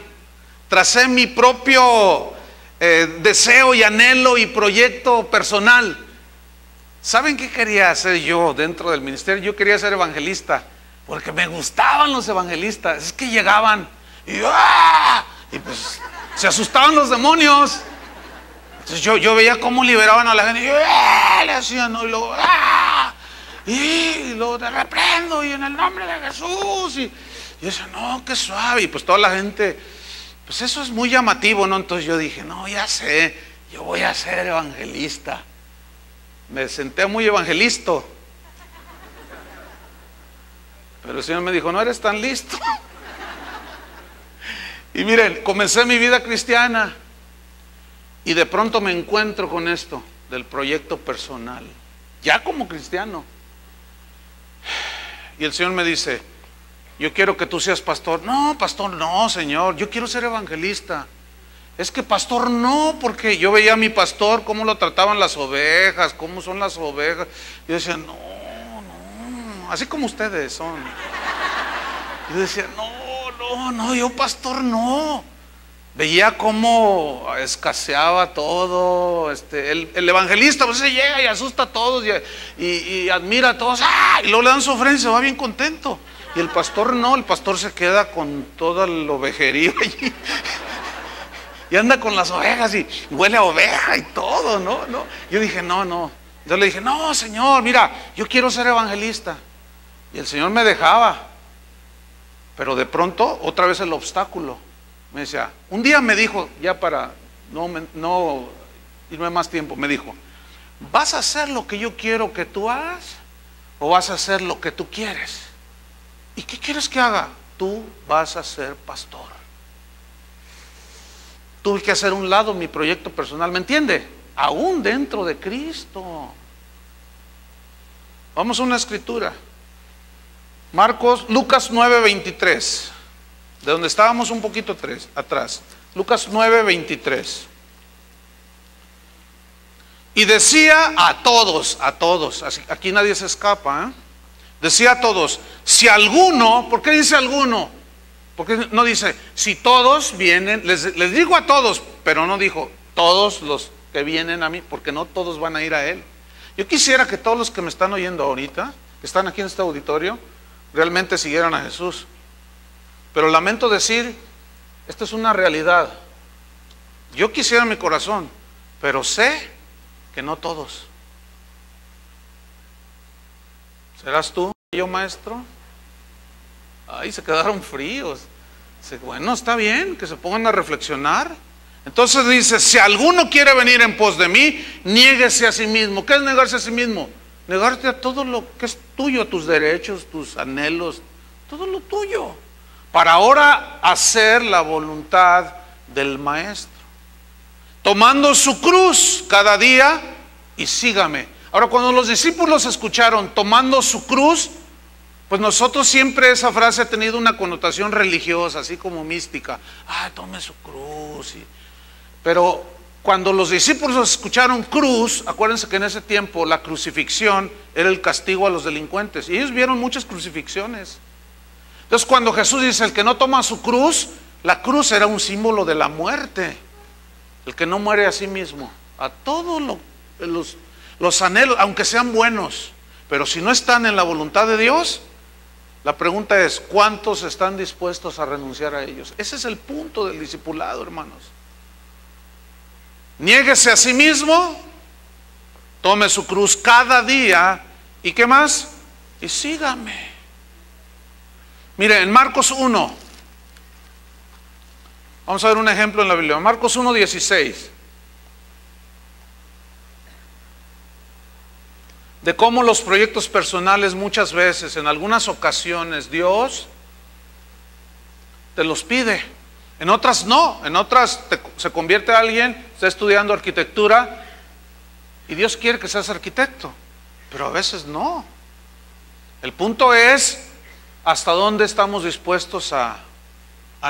tracé mi propio deseo y anhelo y proyecto personal. ¿Saben qué quería hacer yo dentro del ministerio? Yo quería ser evangelista, porque me gustaban los evangelistas. Es que llegaban y, ¡ah!, y pues se asustaban los demonios. Entonces yo veía cómo liberaban a la gente, y le hacían, ¿no? Y luego, ¡ah!, y luego te reprendo y en el nombre de Jesús. Y yo decía, no, qué suave. Y pues toda la gente, pues eso es muy llamativo, ¿no? Entonces yo dije, no, ya sé, yo voy a ser evangelista. Me senté muy evangelista, pero el Señor me dijo, no eres tan listo. Y miren, comencé mi vida cristiana y de pronto me encuentro con esto del proyecto personal, ya como cristiano. Y el Señor me dice, yo quiero que tú seas pastor. No, pastor, no, Señor, yo quiero ser evangelista. Es que pastor no, porque yo veía a mi pastor cómo lo trataban las ovejas, cómo son las ovejas. Yo decía, no, así como ustedes son. Yo decía, no, yo pastor no. Veía cómo escaseaba todo. El evangelista pues llega y asusta a todos y admira a todos. ¡Ah! Y luego le dan su ofrenda y se va bien contento. Y el pastor no, el pastor se queda con todo el ovejerío allí. Y anda con las ovejas y huele a oveja y todo, ¿no? Yo dije, no. Yo le dije, no, Señor, mira, yo quiero ser evangelista. Y el Señor me dejaba. Pero de pronto, otra vez el obstáculo. Me decía, un día me dijo, ya para no irme más tiempo, me dijo, ¿vas a hacer lo que yo quiero que tú hagas o vas a hacer lo que tú quieres? ¿Y qué quieres que haga? Tú vas a ser pastor. Tuve que hacer un lado mi proyecto personal, ¿me entiende? Aún dentro de Cristo. Vamos a una escritura. Lucas 9:23, de donde estábamos un poquito atrás. Lucas 9:23. Y decía a todos, así, aquí nadie se escapa, ¿eh? Decía a todos, si alguno, ¿por qué dice alguno? Porque no dice, si todos vienen, les digo a todos, pero no dijo, todos los que vienen a mí, porque no todos van a ir a Él. Yo quisiera que todos los que me están oyendo ahorita, que están aquí en este auditorio, realmente siguieran a Jesús. Pero lamento decir, esta es una realidad. Yo quisiera en mi corazón, pero sé que no todos. ¿Serás tú, yo, maestro? Ay, se quedaron fríos. Bueno, está bien, que se pongan a reflexionar. Entonces dice, si alguno quiere venir en pos de mí, niéguese a sí mismo. ¿Qué es negarse a sí mismo? Negarte a todo lo que es tuyo, tus derechos, tus anhelos, todo lo tuyo, para ahora hacer la voluntad del Maestro, tomando su cruz cada día y sígame. Ahora, cuando los discípulos escucharon tomando su cruz, pues nosotros siempre esa frase ha tenido una connotación religiosa, así como mística. Tome su cruz. Pero cuando los discípulos escucharon cruz, acuérdense que en ese tiempo la crucifixión era el castigo a los delincuentes. Y ellos vieron muchas crucifixiones. Entonces cuando Jesús dice, el que no toma su cruz, la cruz era un símbolo de la muerte. El que no muere a sí mismo. A todos los anhelos, aunque sean buenos, pero si no están en la voluntad de Dios, la pregunta es, ¿cuántos están dispuestos a renunciar a ellos? Ese es el punto del discipulado, hermanos. Niéguese a sí mismo, tome su cruz cada día, ¿y qué más? Y sígame. Mire, en Marcos 1, vamos a ver un ejemplo en la Biblia, Marcos 1:16. De cómo los proyectos personales muchas veces, en algunas ocasiones, Dios te los pide. En otras no, en otras se convierte a alguien, está estudiando arquitectura y Dios quiere que seas arquitecto, pero a veces no. El punto es hasta dónde estamos dispuestos a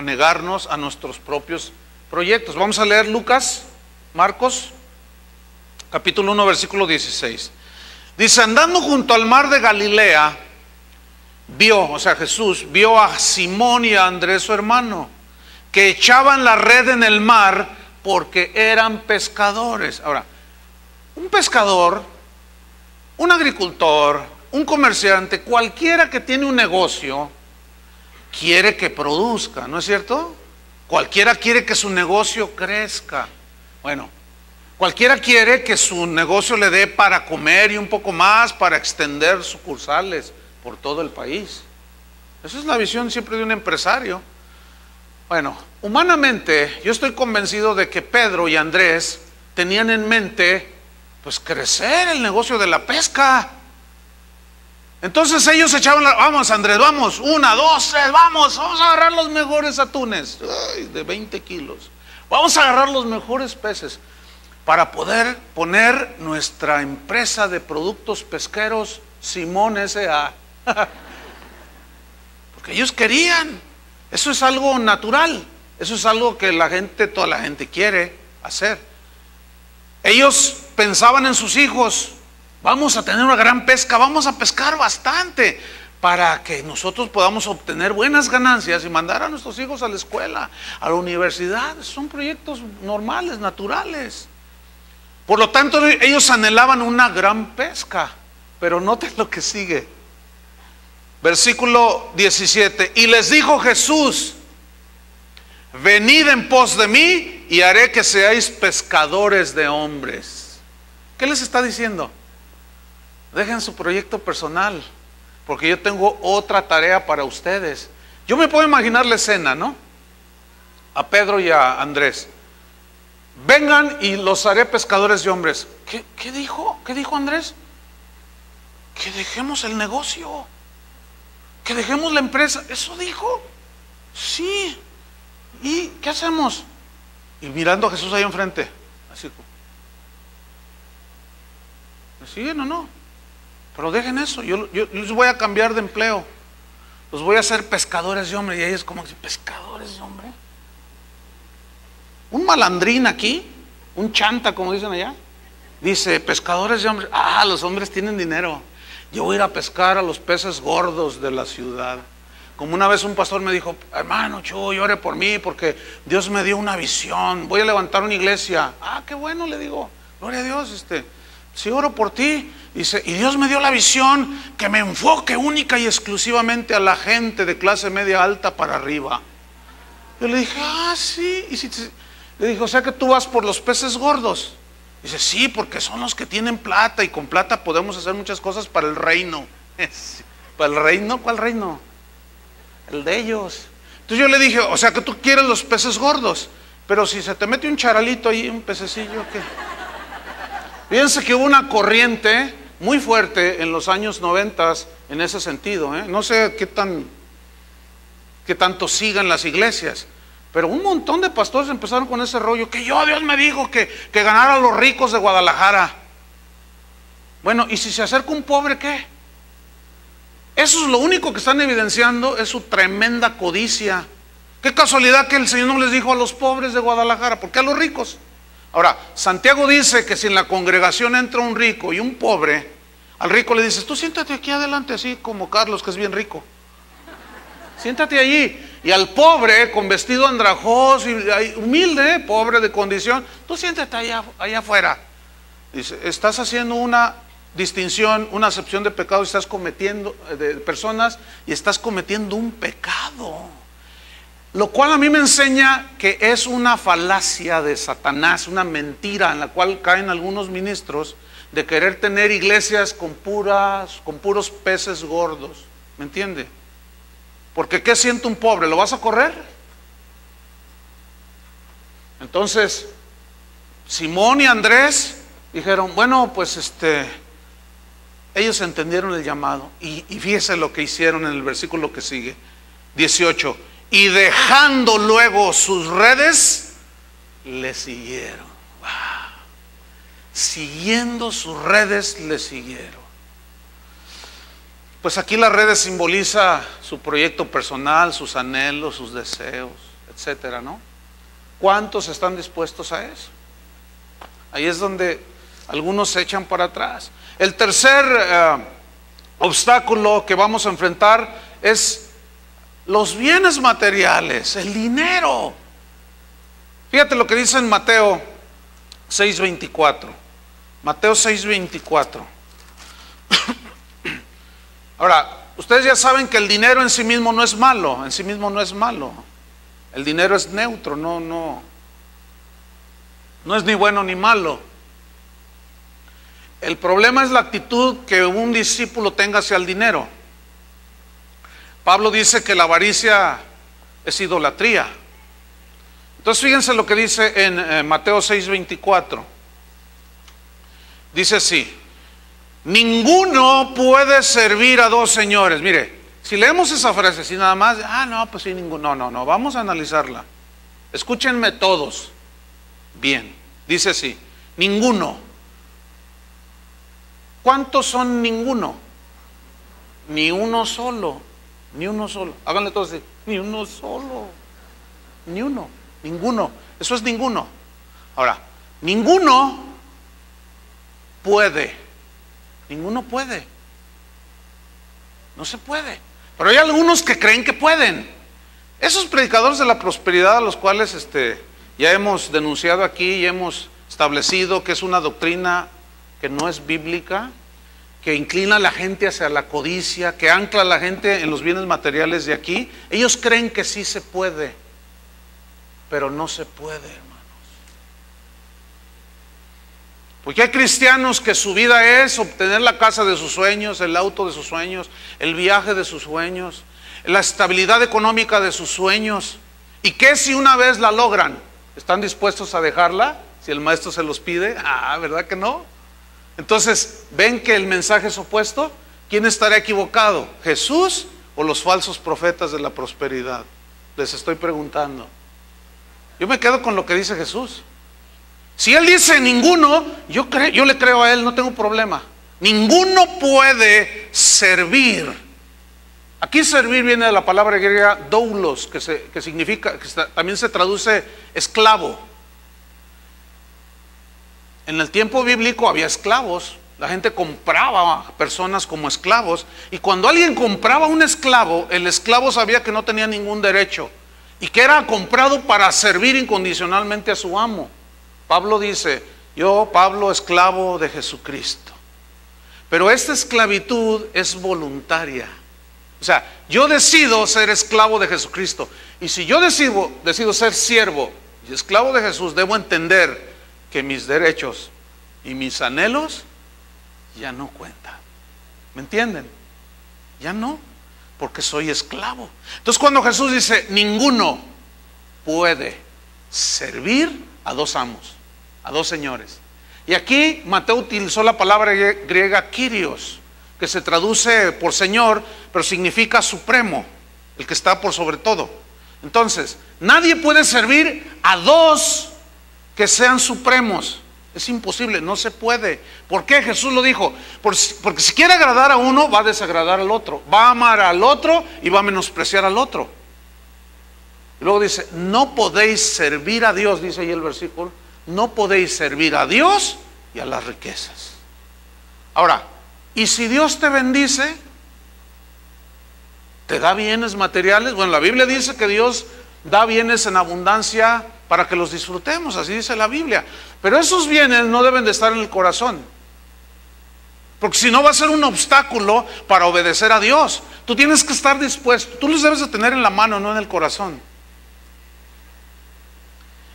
negarnos a nuestros propios proyectos. Vamos a leer Lucas, Marcos, capítulo 1, versículo 16. Dice, andando junto al mar de Galilea, vio, o sea Jesús, vio a Simón y a Andrés su hermano, que echaban la red en el mar porque eran pescadores. Ahora, un pescador, un agricultor, un comerciante, cualquiera que tiene un negocio, quiere que produzca, ¿no es cierto? Cualquiera quiere que su negocio crezca. Bueno, cualquiera quiere que su negocio le dé para comer y un poco más, para extender sucursales por todo el país. Esa es la visión siempre de un empresario. Bueno, humanamente yo estoy convencido de que Pedro y Andrés tenían en mente pues crecer el negocio de la pesca. Entonces ellos echaban vamos Andrés, vamos, 1, 2, 3, vamos a agarrar los mejores atunes, de 20 kilos. Vamos a agarrar los mejores peces para poder poner nuestra empresa de productos pesqueros Simón S.A. Porque ellos querían. Eso es algo natural. Eso es algo que toda la gente quiere hacer. Ellos pensaban en sus hijos. Vamos a tener una gran pesca, vamos a pescar bastante para que nosotros podamos obtener buenas ganancias y mandar a nuestros hijos a la escuela, a la universidad. Son proyectos normales, naturales. Por lo tanto, ellos anhelaban una gran pesca. Pero noten lo que sigue. Versículo 17. Y les dijo Jesús, venid en pos de mí y haré que seáis pescadores de hombres. ¿Qué les está diciendo? Dejen su proyecto personal, porque yo tengo otra tarea para ustedes. Yo me puedo imaginar la escena, ¿no? A Pedro y a Andrés. Vengan y los haré pescadores de hombres. ¿Qué dijo? ¿Qué dijo Andrés? Que dejemos el negocio, que dejemos la empresa. ¿Eso dijo? Sí. ¿Y qué hacemos? Y mirando a Jesús ahí enfrente, así, ¿me siguen o no? Pero dejen eso, yo les voy a cambiar de empleo, los voy a hacer pescadores de hombre. Y ellos como, ¿pescadores de hombre? Un malandrín aquí, un chanta como dicen allá, dice, pescadores de hombres. Ah, los hombres tienen dinero. Yo voy a ir a pescar a los peces gordos de la ciudad. Como una vez un pastor me dijo, hermano Chuy, ore por mí porque Dios me dio una visión, voy a levantar una iglesia. Ah, qué bueno, le digo, gloria a Dios, sí oro por ti. Dice, y Dios me dio la visión que me enfoque única y exclusivamente a la gente de clase media alta para arriba. Yo le dije, ah, sí. Le dije, o sea que tú vas por los peces gordos. Dice, sí, porque son los que tienen plata y con plata podemos hacer muchas cosas para el reino. ¿Para el reino? ¿Cuál reino? El de ellos. Entonces yo le dije, o sea que tú quieres los peces gordos, pero si se te mete un charalito ahí, un pececillo, ¿qué? Fíjense que hubo una corriente muy fuerte en los años 90 en ese sentido, ¿eh? No sé qué tanto sigan las iglesias, pero un montón de pastores empezaron con ese rollo, que Dios me dijo que ganara a los ricos de Guadalajara. Bueno, ¿y si se acerca un pobre, qué? Eso es lo único que están evidenciando, es su tremenda codicia. Qué casualidad que el Señor no les dijo a los pobres de Guadalajara, ¿por qué a los ricos? Ahora, Santiago dice que si en la congregación entra un rico y un pobre, al rico le dices, tú siéntate aquí adelante, así como Carlos, que es bien rico. Siéntate allí. Y al pobre, con vestido andrajoso y humilde, pobre de condición, tú siéntate allá afuera. Dice, estás haciendo una distinción, una acepción de pecado, estás cometiendo de personas y estás cometiendo un pecado. Lo cual a mí me enseña que es una falacia de Satanás, una mentira en la cual caen algunos ministros de querer tener iglesias con puros peces gordos. ¿Me entiende? Porque ¿qué siente un pobre? ¿Lo vas a correr? Entonces, Simón y Andrés dijeron, bueno, pues ellos entendieron el llamado. Y fíjese lo que hicieron en el versículo que sigue, 18. Y dejando luego sus redes, le siguieron. Wow. Siguiendo sus redes, le siguieron. Pues aquí las redes simboliza su proyecto personal, sus anhelos, sus deseos, etcétera, ¿no? ¿Cuántos están dispuestos a eso? Ahí es donde algunos se echan para atrás. El tercer obstáculo que vamos a enfrentar es los bienes materiales, el dinero. Fíjate lo que dice en Mateo 6:24. Mateo 6:24. Ahora, ustedes ya saben que el dinero en sí mismo no es malo, en sí mismo no es malo. El dinero es neutro, no es ni bueno ni malo. El problema es la actitud que un discípulo tenga hacia el dinero. Pablo dice que la avaricia es idolatría. Entonces fíjense lo que dice en Mateo 6:24. Dice así: ninguno puede servir a dos señores. Mire, si leemos esa frase así nada más, no, pues sí, ninguno. No, vamos a analizarla. Escúchenme todos bien. Dice así: ninguno. ¿Cuántos son ninguno? Ni uno solo. Ni uno solo. Háganle todos así: ni uno solo. Ni uno. Ninguno. Eso es ninguno. Ahora, ninguno puede. Ninguno puede. No se puede. Pero hay algunos que creen que pueden. Esos predicadores de la prosperidad, a los cuales ya hemos denunciado aquí y hemos establecido que es una doctrina que no es bíblica, que inclina a la gente hacia la codicia, que ancla a la gente en los bienes materiales de aquí. Ellos creen que sí se puede, pero no se puede, hermanos. Porque hay cristianos que su vida es obtener la casa de sus sueños, el auto de sus sueños, el viaje de sus sueños, la estabilidad económica de sus sueños. ¿Y qué si una vez la logran? ¿Están dispuestos a dejarla si el maestro se los pide? ¿Verdad que no? Entonces, ¿ven que el mensaje es opuesto? ¿Quién estará equivocado? ¿Jesús o los falsos profetas de la prosperidad? Les estoy preguntando. Yo me quedo con lo que dice Jesús. Si Él dice ninguno, yo le creo a Él, no tengo problema. Ninguno puede servir. Aquí servir viene de la palabra griega doulos, que significa, también se traduce esclavo. En el tiempo bíblico había esclavos. La gente compraba personas como esclavos. Y cuando alguien compraba un esclavo, el esclavo sabía que no tenía ningún derecho y que era comprado para servir incondicionalmente a su amo. Pablo dice: yo, Pablo, esclavo de Jesucristo. Pero esta esclavitud es voluntaria. O sea, yo decido ser esclavo de Jesucristo. Y si yo decido ser siervo y esclavo de Jesús, debo entender que mis derechos y mis anhelos ya no cuentan. ¿Me entienden? Ya no, porque soy esclavo. Entonces cuando Jesús dice ninguno puede servir a dos amos, a dos señores. Y aquí Mateo utilizó la palabra griega kyrios, que se traduce por señor, pero significa supremo, el que está por sobre todo. Entonces, nadie puede servir a dos que sean supremos. Es imposible, no se puede. ¿Por qué? Jesús lo dijo: porque si quiere agradar a uno, va a desagradar al otro, va a amar al otro y va a menospreciar al otro. Y luego dice: no podéis servir a Dios, dice ahí el versículo, no podéis servir a Dios y a las riquezas. Ahora, ¿y si Dios te bendice? ¿Te da bienes materiales? Bueno, la Biblia dice que Dios da bienes en abundancia para que los disfrutemos, así dice la Biblia. Pero esos bienes no deben de estar en el corazón, porque si no va a ser un obstáculo para obedecer a Dios. Tú tienes que estar dispuesto, tú los debes de tener en la mano, no en el corazón.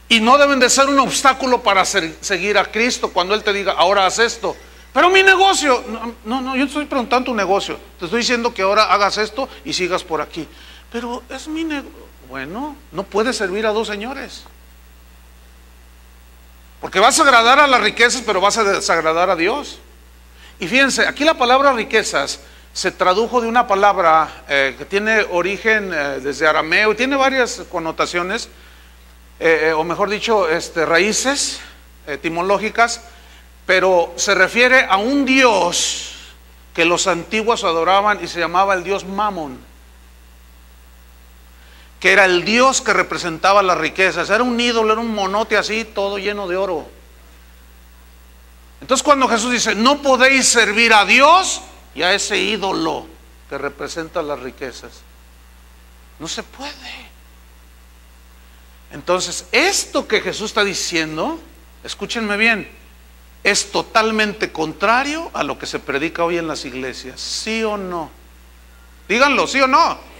Y no deben de ser un obstáculo para seguir a Cristo cuando Él te diga: ahora haz esto. Pero mi negocio, no, yo no estoy preguntando tu negocio, te estoy diciendo que ahora hagas esto y sigas por aquí. Pero es mi negocio. Bueno, no puedes servir a dos señores, porque vas a agradar a las riquezas, pero vas a desagradar a Dios. Y fíjense, aquí la palabra riquezas se tradujo de una palabra que tiene origen desde arameo y tiene varias connotaciones, o mejor dicho, raíces etimológicas, pero se refiere a un dios que los antiguos adoraban y se llamaba el dios Mamón, que era el Dios que representaba las riquezas. Era un ídolo, era un monote así, todo lleno de oro. Entonces cuando Jesús dice, no podéis servir a Dios y a ese ídolo que representa las riquezas, no se puede. Entonces esto que Jesús está diciendo, escúchenme bien, es totalmente contrario a lo que se predica hoy en las iglesias. ¿Sí o no? Díganlo, ¿sí o no?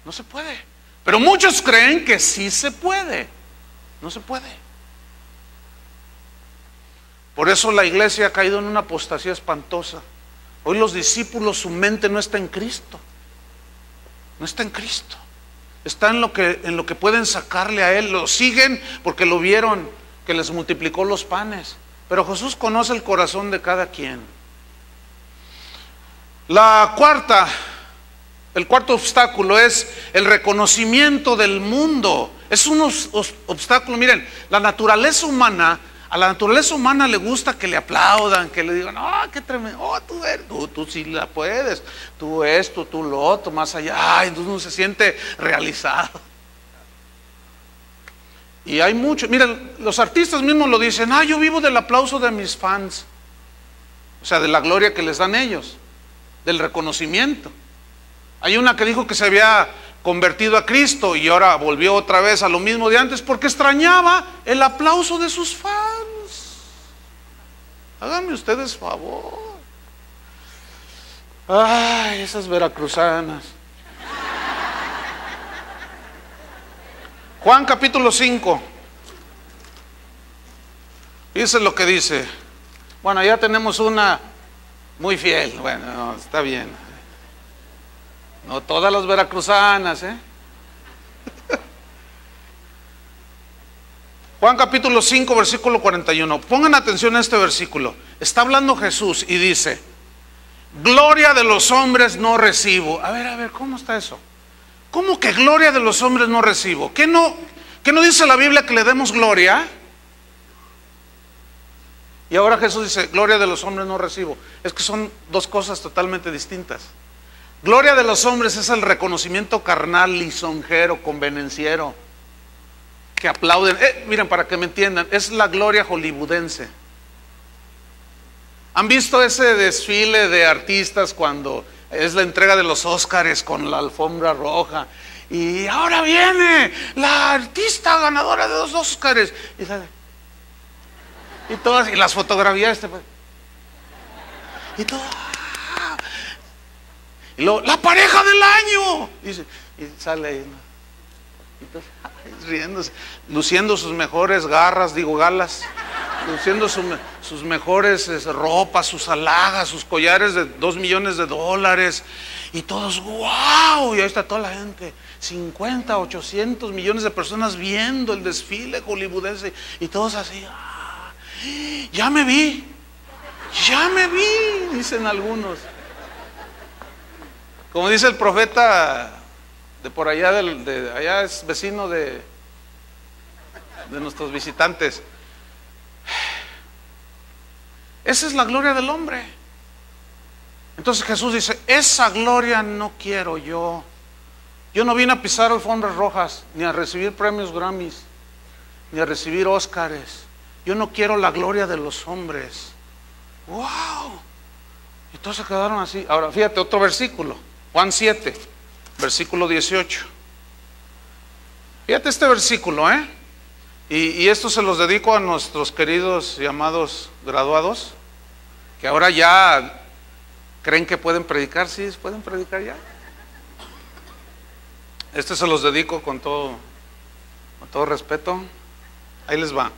No se puede. Pero muchos creen que sí se puede. No se puede. Por eso la iglesia ha caído en una apostasía espantosa. Hoy los discípulos, su mente no está en Cristo. No está en Cristo. Está en lo que pueden sacarle a Él. Lo siguen porque lo vieron, que les multiplicó los panes. Pero Jesús conoce el corazón de cada quien. El cuarto obstáculo es el reconocimiento del mundo. Es un obstáculo. Miren, a la naturaleza humana le gusta que le aplaudan, que le digan, qué tremendo, tú sí la puedes, tú esto, tú lo otro, más allá, entonces uno se siente realizado. Y hay mucho, miren, los artistas mismos lo dicen, yo vivo del aplauso de mis fans, o sea, de la gloria que les dan ellos, del reconocimiento. Hay una que dijo que se había convertido a Cristo y ahora volvió otra vez a lo mismo de antes porque extrañaba el aplauso de sus fans. Háganme ustedes favor. Ay, esas veracruzanas. Juan capítulo 5. Dice lo que dice. Bueno, ya tenemos una muy fiel. Bueno, no, está bien. No todas las veracruzanas, Juan capítulo 5, versículo 41. Pongan atención a este versículo. Está hablando Jesús y dice, gloria de los hombres no recibo. A ver, ¿cómo está eso? ¿Cómo que gloria de los hombres no recibo? ¿Qué no dice la Biblia que le demos gloria? Y ahora Jesús dice, gloria de los hombres no recibo. Es que son dos cosas totalmente distintas. Gloria de los hombres es el reconocimiento carnal, lisonjero, convenenciero, que aplauden. Miren, para que me entiendan, es la gloria hollywoodense. ¿Han visto ese desfile de artistas cuando es la entrega de los Óscares con la alfombra roja? Y ahora viene la artista ganadora de 2 Óscares. Y sale. Y las fotografías. Y todo. Y luego, la pareja del año. Y sale ahí, ¿no? Y entonces, riéndose, luciendo sus mejores galas, luciendo sus mejores ropas, sus alhajas, sus collares de $2 millones. Y todos, wow, y ahí está toda la gente, 50, 800 millones de personas viendo el desfile hollywoodense. Y todos así, ya me vi, dicen algunos. Como dice el profeta de por allá, allá es vecino de nuestros visitantes. Esa es la gloria del hombre. Entonces Jesús dice, esa gloria no quiero yo. Yo no vine a pisar alfombras rojas, ni a recibir premios Grammys, ni a recibir Óscares. Yo no quiero la gloria de los hombres. ¡Wow! Y todos se quedaron así. Ahora fíjate otro versículo. Juan 7, versículo 18. Fíjate este versículo, y esto se los dedico a nuestros queridos y amados graduados, que ahora ya creen que pueden predicar. ¿Sí pueden predicar ya? Este se los dedico con todo respeto. Ahí les va.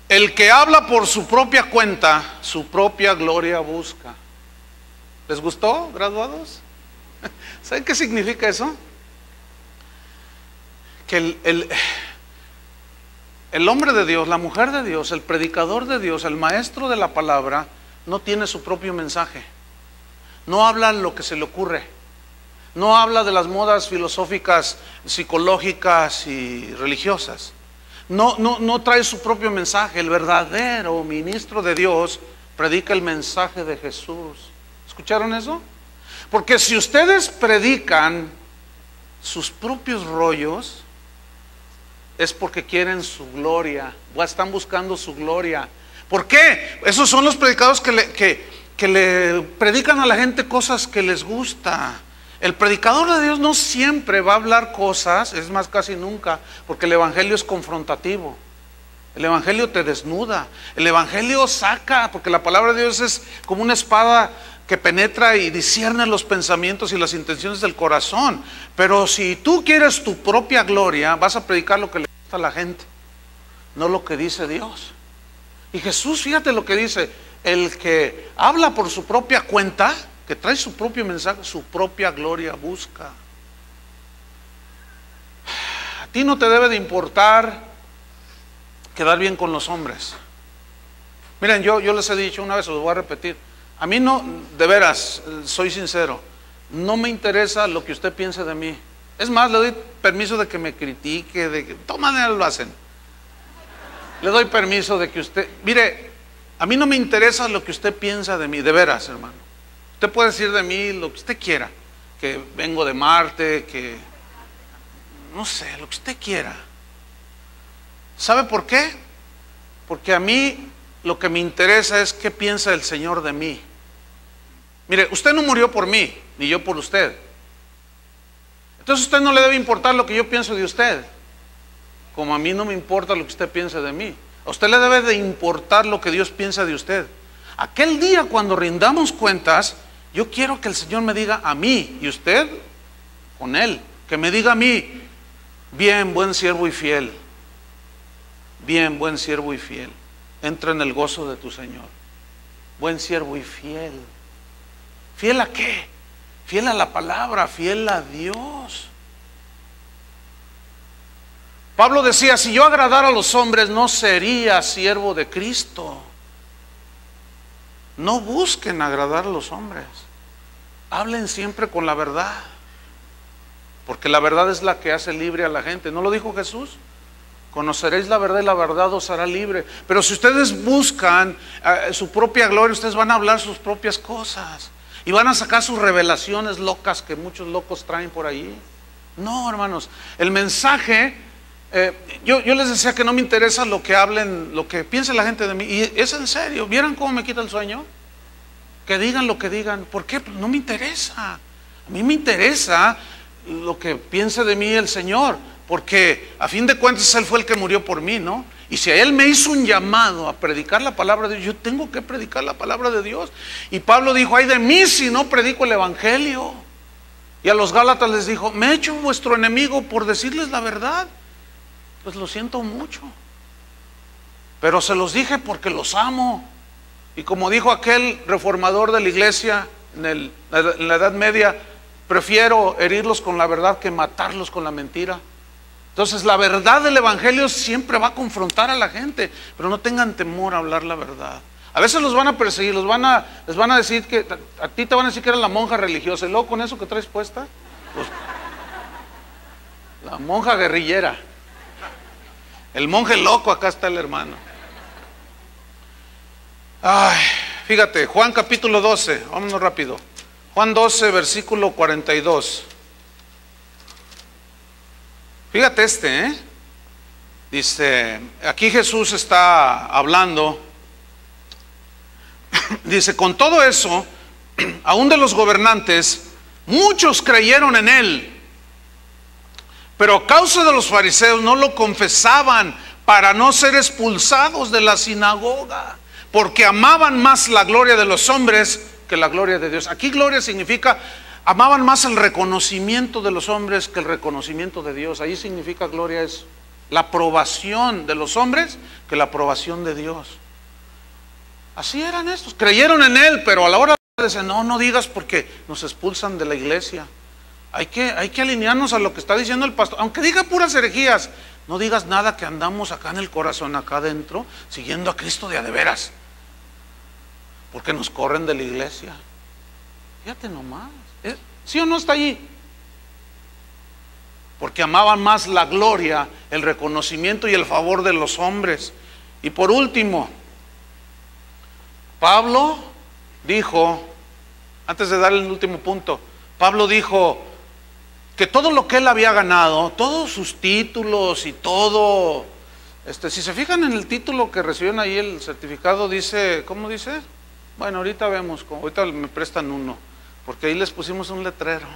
El que habla por su propia cuenta, su propia gloria busca. ¿Les gustó, graduados? ¿Saben qué significa eso? Que el hombre de Dios, la mujer de Dios, el predicador de Dios, el maestro de la palabra, no tiene su propio mensaje. No habla lo que se le ocurre. No habla de las modas filosóficas, psicológicas y religiosas. No trae su propio mensaje. El verdadero ministro de Dios predica el mensaje de Jesús. ¿Escucharon eso? Porque si ustedes predican sus propios rollos, es porque quieren su gloria, o están buscando su gloria. ¿Por qué? Esos son los predicadores que le predican a la gente cosas que les gusta. El predicador de Dios no siempre va a hablar cosas, es más, casi nunca, porque el evangelio es confrontativo. El evangelio te desnuda, el evangelio saca, porque la palabra de Dios es como una espada que penetra y discierne los pensamientos y las intenciones del corazón. Pero si tú quieres tu propia gloria, vas a predicar lo que le gusta a la gente, no lo que dice Dios. Y Jesús, fíjate lo que dice: el que habla por su propia cuenta, que trae su propio mensaje, su propia gloria busca. A ti no te debe de importar quedar bien con los hombres. Miren, yo les he dicho una vez, os voy a repetir: a mí no, de veras, soy sincero, no me interesa lo que usted piense de mí. Es más, le doy permiso de que me critique, de que de todas maneras lo hacen. Le doy permiso de que usted, mire, a mí no me interesa lo que usted piensa de mí, de veras, hermano. Usted puede decir de mí lo que usted quiera, que vengo de Marte, que no sé, lo que usted quiera. ¿Sabe por qué? Porque a mí lo que me interesa es qué piensa el Señor de mí. Mire, usted no murió por mí, ni yo por usted. Entonces a usted no le debe importar lo que yo pienso de usted, como a mí no me importa lo que usted piense de mí. A usted le debe de importar lo que Dios piensa de usted. Aquel día cuando rindamos cuentas, yo quiero que el Señor me diga a mí, y usted con Él, que me diga a mí: bien, buen siervo y fiel. Bien, buen siervo y fiel. Entra en el gozo de tu Señor. Buen siervo y fiel. ¿Fiel a qué? Fiel a la palabra, fiel a Dios. Pablo decía: si yo agradara a los hombres, no sería siervo de Cristo. No busquen agradar a los hombres. Hablen siempre con la verdad, porque la verdad es la que hace libre a la gente. ¿No lo dijo Jesús? Conoceréis la verdad y la verdad os hará libre. Pero si ustedes buscan su propia gloria, ustedes van a hablar sus propias cosas y van a sacar sus revelaciones locas que muchos locos traen por ahí. No, hermanos, el mensaje, yo les decía que no me interesa lo que hablen, lo que piense la gente de mí, y es en serio. ¿Vieran cómo me quita el sueño? Que digan lo que digan. ¿Por qué? Pues no me interesa. A mí me interesa lo que piense de mí el Señor, porque a fin de cuentas Él fue el que murió por mí, ¿no? Y si a Él me hizo un llamado a predicar la palabra de Dios, yo tengo que predicar la palabra de Dios. Y Pablo dijo: ay de mí si no predico el evangelio. Y a los Gálatas les dijo: me he hecho vuestro enemigo por decirles la verdad. Pues lo siento mucho, pero se los dije porque los amo. Y como dijo aquel reformador de la iglesia en la Edad Media: prefiero herirlos con la verdad que matarlos con la mentira. Entonces la verdad del evangelio siempre va a confrontar a la gente, pero no tengan temor a hablar la verdad. A veces los van a perseguir, les van a decir que a ti te van a decir que eres la monja religiosa, y luego con eso que traes puesta, pues, la monja guerrillera, el monje loco. Acá está el hermano. Ay, fíjate, Juan capítulo 12, vámonos rápido. Juan 12, versículo 42. Fíjate dice, aquí Jesús está hablando, dice: con todo eso, aún de los gobernantes, muchos creyeron en Él, pero a causa de los fariseos no lo confesaban para no ser expulsados de la sinagoga, porque amaban más la gloria de los hombres que la gloria de Dios. Aquí gloria significa, amaban más el reconocimiento de los hombres que el reconocimiento de Dios. Ahí significa gloria es la aprobación de los hombres que la aprobación de Dios. Así eran estos, creyeron en Él, pero a la hora de decir: no digas porque nos expulsan de la iglesia. Hay que alinearnos a lo que está diciendo el pastor, aunque diga puras herejías. No digas nada, que andamos acá en el corazón, acá adentro, siguiendo a Cristo de a de veras, porque nos corren de la iglesia. Fíjate nomás, ¿sí o no está allí? Porque amaban más la gloria, el reconocimiento y el favor de los hombres. Y por último, Pablo dijo antes de dar el último punto, Pablo dijo que todo lo que él había ganado, todos sus títulos y todo, si se fijan en el título que recibieron ahí, el certificado dice, ¿cómo dice? Bueno, ahorita vemos, ahorita me prestan uno, porque ahí les pusimos un letrero.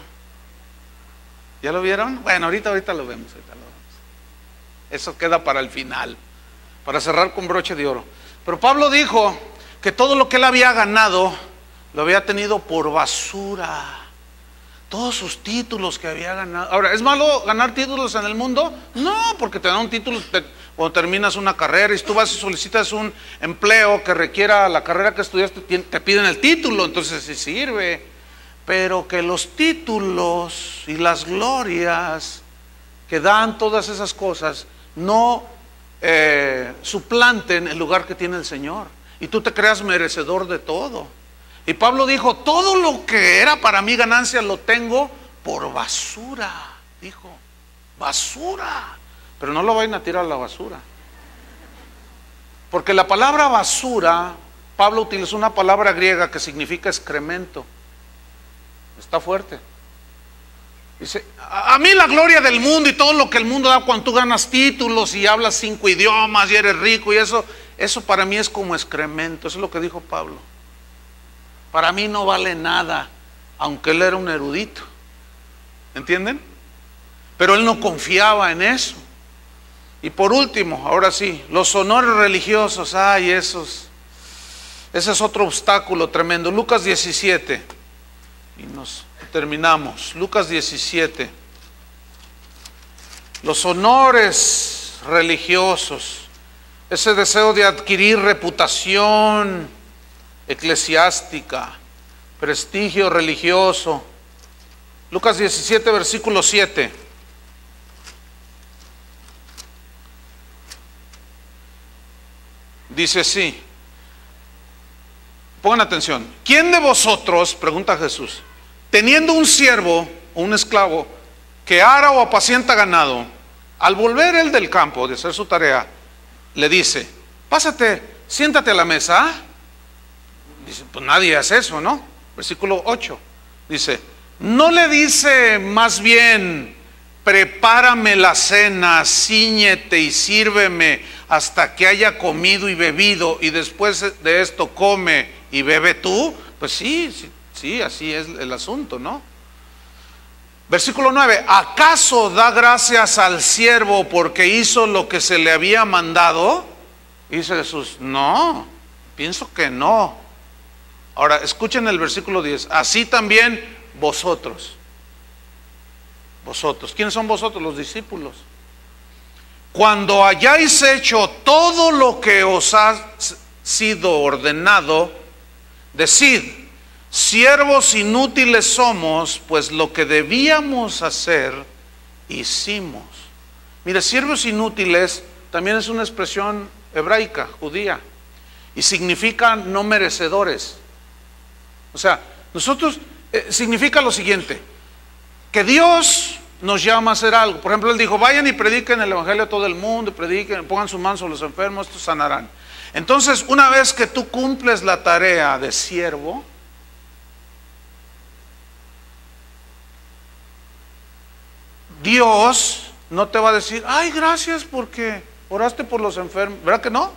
¿Ya lo vieron? Bueno, ahorita lo vemos, Eso queda para el final, para cerrar con broche de oro. Pero Pablo dijo que todo lo que él había ganado, lo había tenido por basura. Todos sus títulos que había ganado. Ahora, ¿es malo ganar títulos en el mundo? No, porque te dan un título cuando terminas una carrera y tú vas y solicitas un empleo que requiera la carrera que estudiaste, te piden el título, entonces sí sirve. Pero que los títulos y las glorias que dan todas esas cosas no suplanten el lugar que tiene el Señor y tú te creas merecedor de todo. Y Pablo dijo, todo lo que era para mí ganancia lo tengo por basura, dijo, basura. Pero no lo vayan a tirar a la basura, porque la palabra basura, Pablo utilizó una palabra griega que significa excremento. Está fuerte. Dice, a mí la gloria del mundo y todo lo que el mundo da cuando tú ganas títulos y hablas 5 idiomas y eres rico y eso para mí es como excremento. Eso es lo que dijo Pablo. Para mí no vale nada, aunque él era un erudito. ¿Entienden? Pero él no confiaba en eso. Y por último, ahora sí, los honores religiosos, ese es otro obstáculo tremendo. Lucas 17, y nos terminamos. Lucas 17. Los honores religiosos, ese deseo de adquirir reputación eclesiástica, prestigio religioso. Lucas 17, versículo 7. Dice así, pongan atención, ¿quién de vosotros, pregunta Jesús, teniendo un siervo o un esclavo que ara o apacienta ganado, al volver él del campo de hacer su tarea, le dice, pásate, siéntate a la mesa? Dice, pues nadie hace eso, ¿no? Versículo 8, dice, ¿no le dice más bien, prepárame la cena, cíñete y sírveme hasta que haya comido y bebido, y después de esto come y bebe tú? Pues sí, así es el asunto, ¿no? Versículo 9, ¿acaso da gracias al siervo porque hizo lo que se le había mandado? Y dice Jesús, no, pienso que no. Ahora, escuchen el versículo 10, así también vosotros. Vosotros, ¿quiénes son vosotros? Los discípulos. Cuando hayáis hecho todo lo que os ha sido ordenado, decid, siervos inútiles somos, pues lo que debíamos hacer, hicimos. Mire, siervos inútiles también es una expresión hebraica, judía, y significa no merecedores. O sea, nosotros, significa lo siguiente, que Dios nos llama a hacer algo. Por ejemplo, Él dijo, vayan y prediquen el evangelio a todo el mundo, prediquen, pongan su mano sobre los enfermos, estos sanarán. Entonces, una vez que tú cumples la tarea de siervo, Dios no te va a decir, ay, gracias porque oraste por los enfermos. ¿Verdad que no?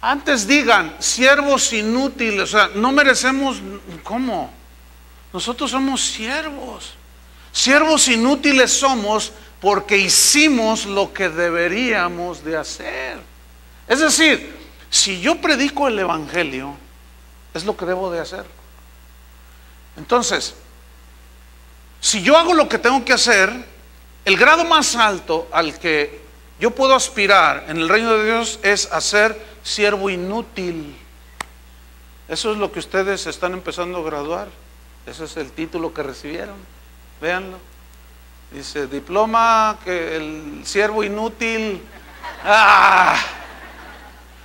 Antes digan, siervos inútiles, o sea, no merecemos, ¿cómo? Nosotros somos siervos. Siervos inútiles somos porque hicimos lo que deberíamos de hacer. Es decir, si yo predico el evangelio, es lo que debo de hacer. Entonces, si yo hago lo que tengo que hacer, el grado más alto al que yo puedo aspirar en el reino de Dios es a ser siervo inútil. Eso es lo que ustedes están empezando a graduar. Ese es el título que recibieron. Véanlo. Dice, diploma, que el siervo inútil.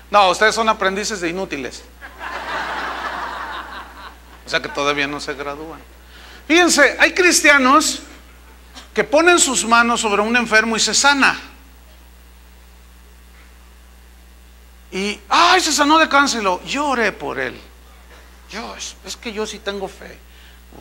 No, ustedes son aprendices de inútiles. O sea que todavía no se gradúan. Fíjense, hay cristianos que ponen sus manos sobre un enfermo y se sana. Y, se sanó de cáncer. Yo oré por él. Es que yo sí tengo fe.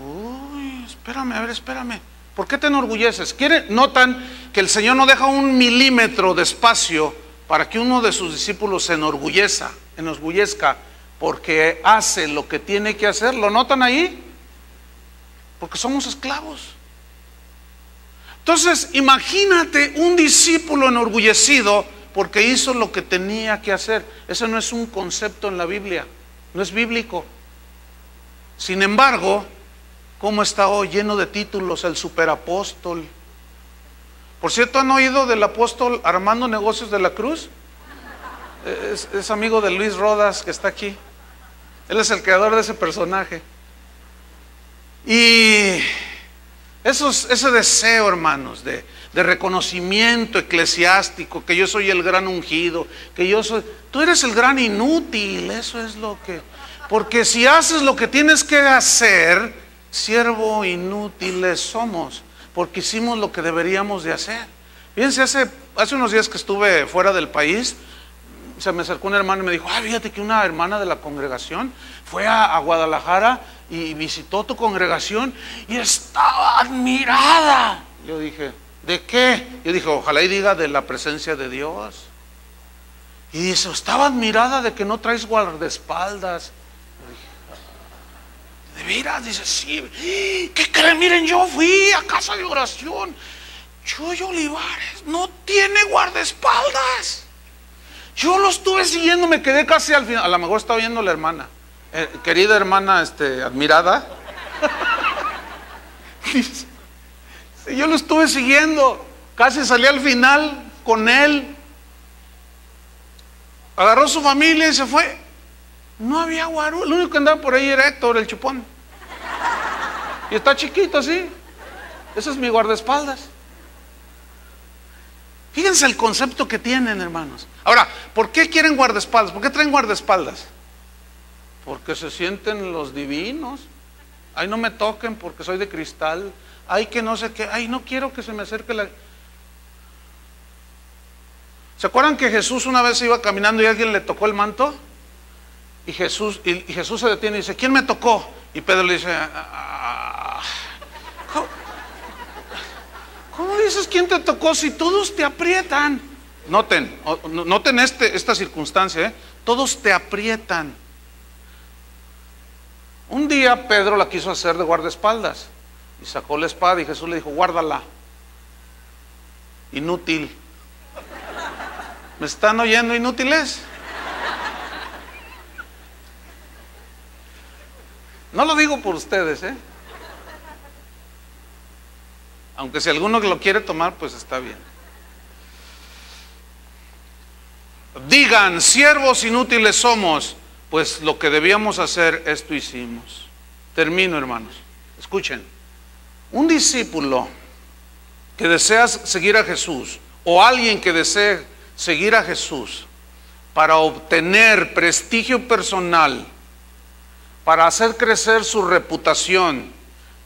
Uy, espérame, a ver, espérame. ¿Por qué te enorgulleces? Notan que el Señor no deja un milímetro de espacio para que uno de sus discípulos se enorgullezca, porque hace lo que tiene que hacer. ¿Lo notan ahí? Porque somos esclavos. Entonces, imagínate un discípulo enorgullecido porque hizo lo que tenía que hacer. Eso no es un concepto en la Biblia, no es bíblico. Sin embargo, ¿cómo está hoy? Lleno de títulos, el superapóstol. Por cierto, ¿han oído del apóstol Armando Negocios de la Cruz? Es amigo de Luis Rodas, que está aquí. Él es el creador de ese personaje. Y ese deseo, hermanos, de reconocimiento eclesiástico, que yo soy el gran ungido, tú eres el gran inútil, eso es lo que... Porque si haces lo que tienes que hacer, siervo inútiles somos, porque hicimos lo que deberíamos de hacer. Fíjense, hace unos días que estuve fuera del país, se me acercó una hermana y me dijo, fíjate que una hermana de la congregación fue a Guadalajara y visitó tu congregación y estaba admirada. Yo dije, ¿de qué? Yo dije, ojalá y diga de la presencia de Dios. Y dice, estaba admirada de que no traes guardaespaldas. ¿De veras? Dice, sí. ¿Qué creen? Miren, yo fui a casa de oración. Chuy Olivares no tiene guardaespaldas. Yo lo estuve siguiendo, me quedé casi al final. A lo mejor estaba viendo la hermana, querida hermana, admirada. Dice, sí, yo lo estuve siguiendo, casi salí al final con él. Agarró su familia y se fue. No había guarú, el único que andaba por ahí era Héctor, el chupón. Y está chiquito así. Ese es mi guardaespaldas. Fíjense el concepto que tienen, hermanos. Ahora, ¿por qué quieren guardaespaldas? ¿Por qué traen guardaespaldas? Porque se sienten los divinos. Ay, no me toquen porque soy de cristal. Ay, que no sé qué. Ay, no quiero que se me acerque la... ¿Se acuerdan que Jesús una vez iba caminando y alguien le tocó el manto? Y Jesús se detiene y dice, ¿quién me tocó? Y Pedro le dice, ¿cómo dices quién te tocó si todos te aprietan? Noten esta circunstancia, todos te aprietan. Un día Pedro la quiso hacer de guardaespaldas y sacó la espada y Jesús le dijo, guárdala, inútil. ¿Me están oyendo, inútiles? No lo digo por ustedes, aunque si alguno lo quiere tomar, pues está bien. Digan, siervos inútiles somos, pues lo que debíamos hacer, esto hicimos. Termino, hermanos. Escuchen. Un discípulo que desea seguir a Jesús, o alguien que desee seguir a Jesús para obtener prestigio personal, para hacer crecer su reputación,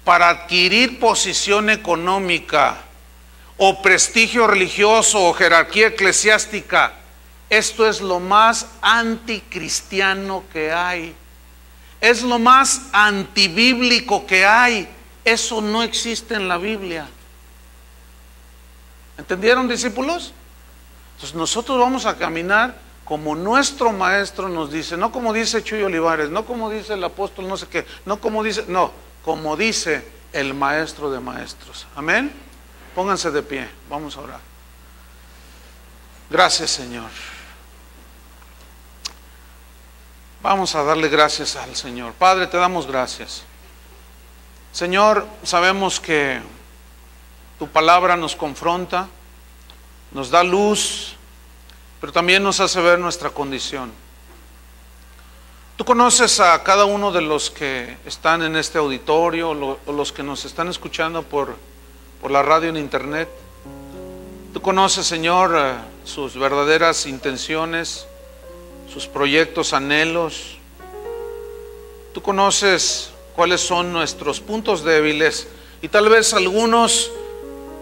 para adquirir posición económica o prestigio religioso o jerarquía eclesiástica, esto es lo más anticristiano que hay, es lo más antibíblico que hay. Eso no existe en la Biblia. ¿Entendieron, discípulos? Entonces nosotros vamos a caminar como nuestro maestro nos dice, no como dice Chuy Olivares, no como dice el apóstol no sé qué, como dice el maestro de maestros. Amén. Pónganse de pie, vamos a orar. Gracias, Señor. Vamos a darle gracias al Señor. Padre, te damos gracias. Señor, sabemos que tu palabra nos confronta, nos da luz, pero también nos hace ver nuestra condición. Tú conoces a cada uno de los que están en este auditorio o los que nos están escuchando por la radio en internet. Tú conoces, Señor, sus verdaderas intenciones, sus proyectos, anhelos. Tú conoces cuáles son nuestros puntos débiles y tal vez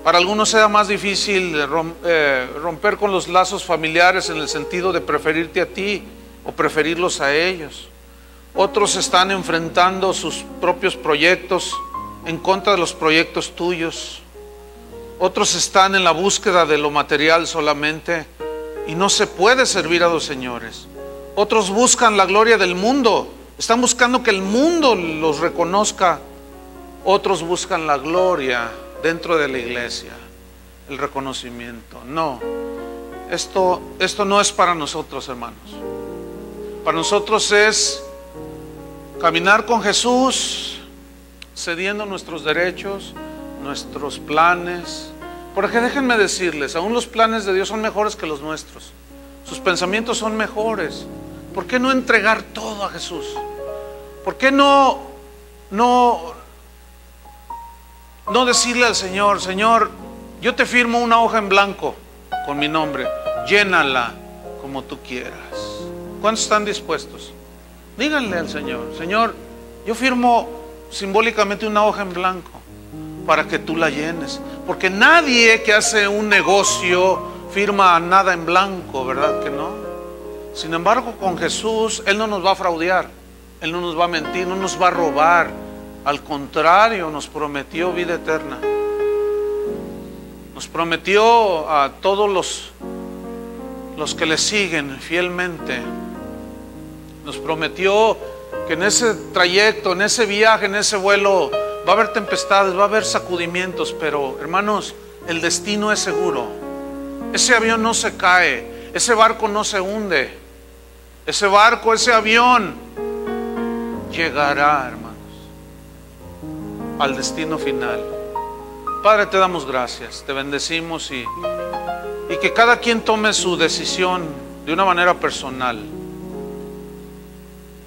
para algunos sea más difícil romper con los lazos familiares en el sentido de preferirte a ti o preferirlos a ellos. Otros están enfrentando sus propios proyectos en contra de los proyectos tuyos. Otros están en la búsqueda de lo material solamente y no se puede servir a dos señores. Otros buscan la gloria del mundo, están buscando que el mundo los reconozca. Otros buscan la gloria dentro de la iglesia, el reconocimiento. No, esto no es para nosotros, hermanos. Para nosotros es caminar con Jesús, cediendo nuestros derechos, nuestros planes. Porque déjenme decirles, aún los planes de Dios son mejores que los nuestros. Sus pensamientos son mejores. ¿Por qué no entregar todo a Jesús? ¿Por qué no decirle al Señor: Señor, yo te firmo una hoja en blanco con mi nombre, llénala como tú quieras? ¿Cuántos están dispuestos? Díganle al Señor: Señor, yo firmo simbólicamente una hoja en blanco para que tú la llenes. Porque nadie que hace un negocio firma nada en blanco, ¿verdad que no? Sin embargo, con Jesús, Él no nos va a fraudear, Él no nos va a mentir, no nos va a robar. Al contrario, nos prometió vida eterna. Nos prometió a todos los que le siguen fielmente. Nos prometió que en ese trayecto, en ese viaje, en ese vuelo, va a haber tempestades, va a haber sacudimientos, pero hermanos, el destino es seguro. Ese avión no se cae, ese barco no se hunde. Ese barco, ese avión llegará, hermanos, al destino final. Padre, te damos gracias, te bendecimos y que cada quien tome su decisión de una manera personal.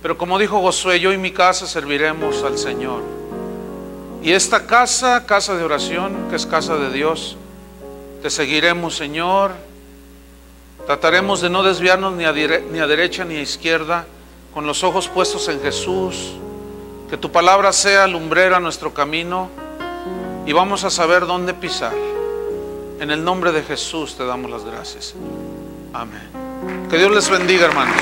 Pero como dijo Josué, yo y mi casa serviremos al Señor. Y esta casa, casa de oración, que es casa de Dios, te seguiremos, Señor. Trataremos de no desviarnos ni a derecha ni a izquierda, con los ojos puestos en Jesús. Que tu palabra sea lumbrera a nuestro camino y vamos a saber dónde pisar. En el nombre de Jesús te damos las gracias. Amén. Que Dios les bendiga, hermanos.